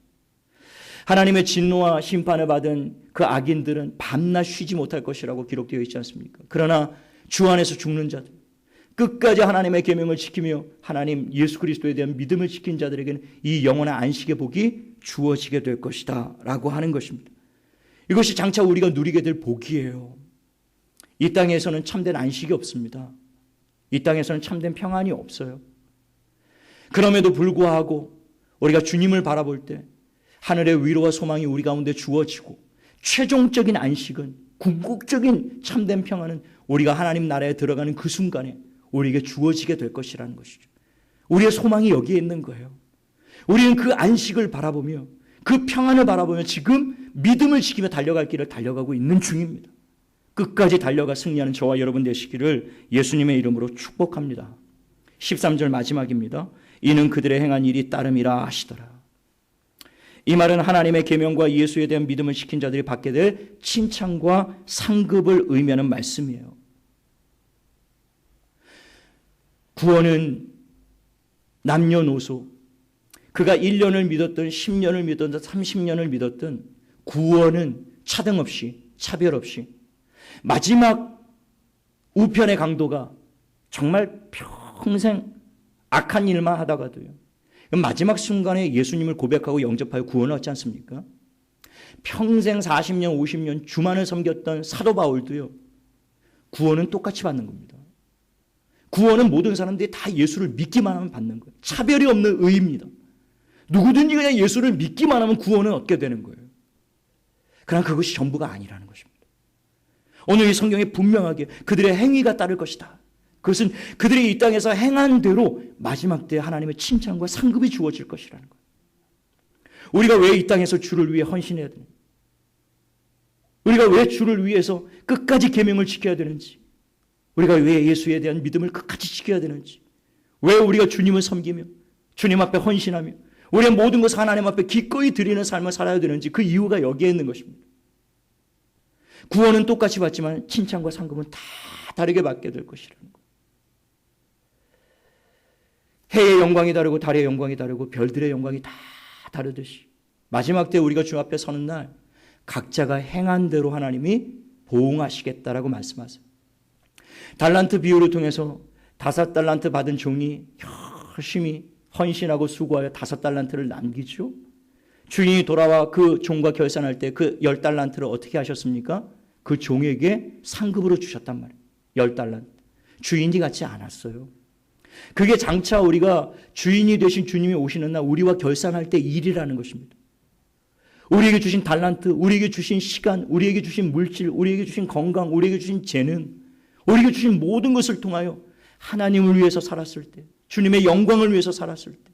하나님의 진노와 심판을 받은 그 악인들은 밤낮 쉬지 못할 것이라고 기록되어 있지 않습니까? 그러나 주 안에서 죽는 자들, 끝까지 하나님의 계명을 지키며 하나님 예수 그리스도에 대한 믿음을 지킨 자들에게는 이 영원한 안식의 복이 주어지게 될 것이다 라고 하는 것입니다. 이것이 장차 우리가 누리게 될 복이에요. 이 땅에서는 참된 안식이 없습니다. 이 땅에서는 참된 평안이 없어요. 그럼에도 불구하고 우리가 주님을 바라볼 때 하늘의 위로와 소망이 우리 가운데 주어지고 최종적인 안식은, 궁극적인 참된 평안은 우리가 하나님 나라에 들어가는 그 순간에 우리에게 주어지게 될 것이라는 것이죠. 우리의 소망이 여기에 있는 거예요. 우리는 그 안식을 바라보며 그 평안을 바라보며 지금 믿음을 지키며 달려갈 길을 달려가고 있는 중입니다. 끝까지 달려가 승리하는 저와 여러분 되시기를 예수님의 이름으로 축복합니다. 13절 마지막입니다. 이는 그들의 행한 일이 따름이라 하시더라. 이 말은 하나님의 계명과 예수에 대한 믿음을 지킨 자들이 받게 될 칭찬과 상급을 의미하는 말씀이에요. 구원은 남녀노소, 그가 1년을 믿었든 10년을 믿었든 30년을 믿었든 구원은 차등 없이, 차별 없이 마지막 우편의 강도가 정말 평생 악한 일만 하다가도요, 마지막 순간에 예수님을 고백하고 영접하여 구원을 얻지 않습니까? 평생 40년, 50년 주만을 섬겼던 사도 바울도요, 구원은 똑같이 받는 겁니다. 구원은 모든 사람들이 다 예수를 믿기만 하면 받는 거예요. 차별이 없는 의입니다. 누구든지 그냥 예수를 믿기만 하면 구원은 얻게 되는 거예요. 그러나 그것이 전부가 아니라는 것입니다. 오늘 이 성경에 분명하게 그들의 행위가 따를 것이다. 그것은 그들이 이 땅에서 행한 대로 마지막 때 하나님의 칭찬과 상급이 주어질 것이라는 거예요. 우리가 왜 이 땅에서 주를 위해 헌신해야 되는지, 우리가 왜 주를 위해서 끝까지 계명을 지켜야 되는지, 우리가 왜 예수에 대한 믿음을 끝까지 지켜야 되는지, 왜 우리가 주님을 섬기며 주님 앞에 헌신하며 우리의 모든 것을 하나님 앞에 기꺼이 드리는 삶을 살아야 되는지, 그 이유가 여기에 있는 것입니다. 구원은 똑같이 받지만 칭찬과 상급은 다 다르게 받게 될 것이라는 거예요. 해의 영광이 다르고 달의 영광이 다르고 별들의 영광이 다 다르듯이 마지막 때 우리가 주 앞에 서는 날 각자가 행한 대로 하나님이 보응하시겠다라고 말씀하세요. 달란트 비유를 통해서 5달란트 받은 종이 열심히 헌신하고 수고하여 5달란트를 남기죠. 주인이 돌아와 그 종과 결산할 때 그 10달란트를 어떻게 하셨습니까? 그 종에게 상급으로 주셨단 말이에요. 10달란트. 주인이 같지 않았어요. 그게 장차 우리가 주인이 되신 주님이 오시는 날 우리와 결산할 때 일이라는 것입니다. 우리에게 주신 달란트, 우리에게 주신 시간, 우리에게 주신 물질, 우리에게 주신 건강, 우리에게 주신 재능, 우리에게 주신 모든 것을 통하여 하나님을 위해서 살았을 때, 주님의 영광을 위해서 살았을 때,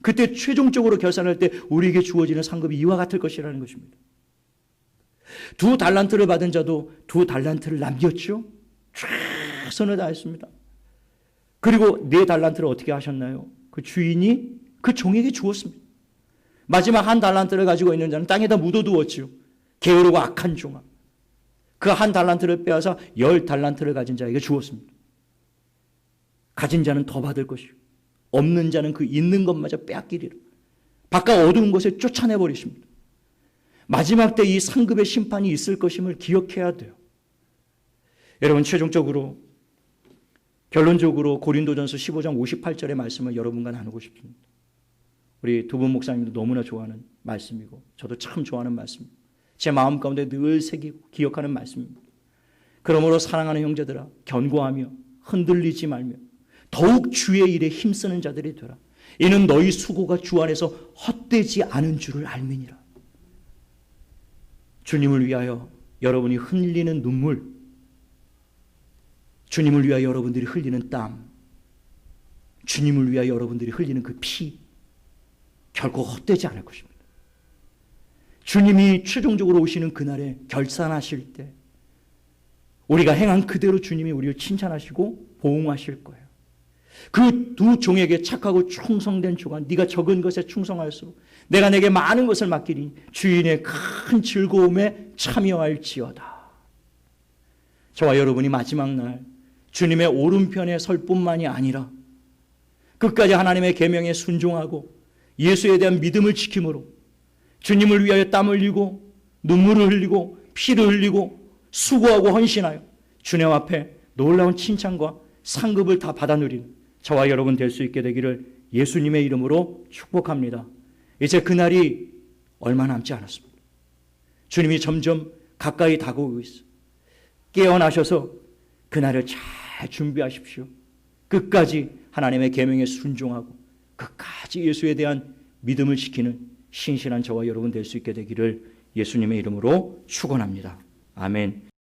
그때 최종적으로 결산할 때 우리에게 주어지는 상급이 이와 같을 것이라는 것입니다. 2달란트를 받은 자도 2달란트를 남겼죠. 최선을 다했습니다. 그리고 4달란트를 어떻게 하셨나요? 그 주인이 그 종에게 주었습니다. 마지막 1달란트를 가지고 있는 자는 땅에다 묻어두었지요. 게으르고 악한 종아. 그 1달란트를 빼앗아 10달란트를 가진 자에게 주었습니다. 가진 자는 더 받을 것이요. 없는 자는 그 있는 것마저 빼앗기리라. 바깥 어두운 곳에 쫓아내버리십니다. 마지막 때 이 상급의 심판이 있을 것임을 기억해야 돼요. 여러분, 최종적으로 결론적으로 고린도전서 15장 58절의 말씀을 여러분과 나누고 싶습니다. 우리 두 분 목사님도 너무나 좋아하는 말씀이고 저도 참 좋아하는 말씀입니다. 제 마음 가운데 늘 새기고 기억하는 말씀입니다. 그러므로 사랑하는 형제들아, 견고하며 흔들리지 말며 더욱 주의 일에 힘쓰는 자들이 되라. 이는 너희 수고가 주 안에서 헛되지 않은 줄을 알미니라. 주님을 위하여 여러분이 흘리는 눈물, 주님을 위하여 여러분들이 흘리는 땀, 주님을 위하여 여러분들이 흘리는 그 피, 결코 헛되지 않을 것입니다. 주님이 최종적으로 오시는 그날에 결산하실 때 우리가 행한 그대로 주님이 우리를 칭찬하시고 보응하실 거예요. 그 2 종에게 착하고 충성된 종아, 네가 적은 것에 충성할수록 내가 내게 많은 것을 맡기니 주인의 큰 즐거움에 참여할지어다. 저와 여러분이 마지막 날 주님의 오른편에 설 뿐만이 아니라 끝까지 하나님의 계명에 순종하고 예수에 대한 믿음을 지킴으로 주님을 위하여 땀 흘리고 눈물을 흘리고 피를 흘리고 수고하고 헌신하여 주님 앞에 놀라운 칭찬과 상급을 다 받아 누리는 저와 여러분 될 수 있게 되기를 예수님의 이름으로 축복합니다. 이제 그날이 얼마 남지 않았습니다. 주님이 점점 가까이 다가오고 있어요. 깨어나셔서 그날을 잘 준비하십시오. 끝까지 하나님의 계명에 순종하고 끝까지 예수에 대한 믿음을 지키는 신실한 저와 여러분 될 수 있게 되기를 예수님의 이름으로 축원합니다. 아멘.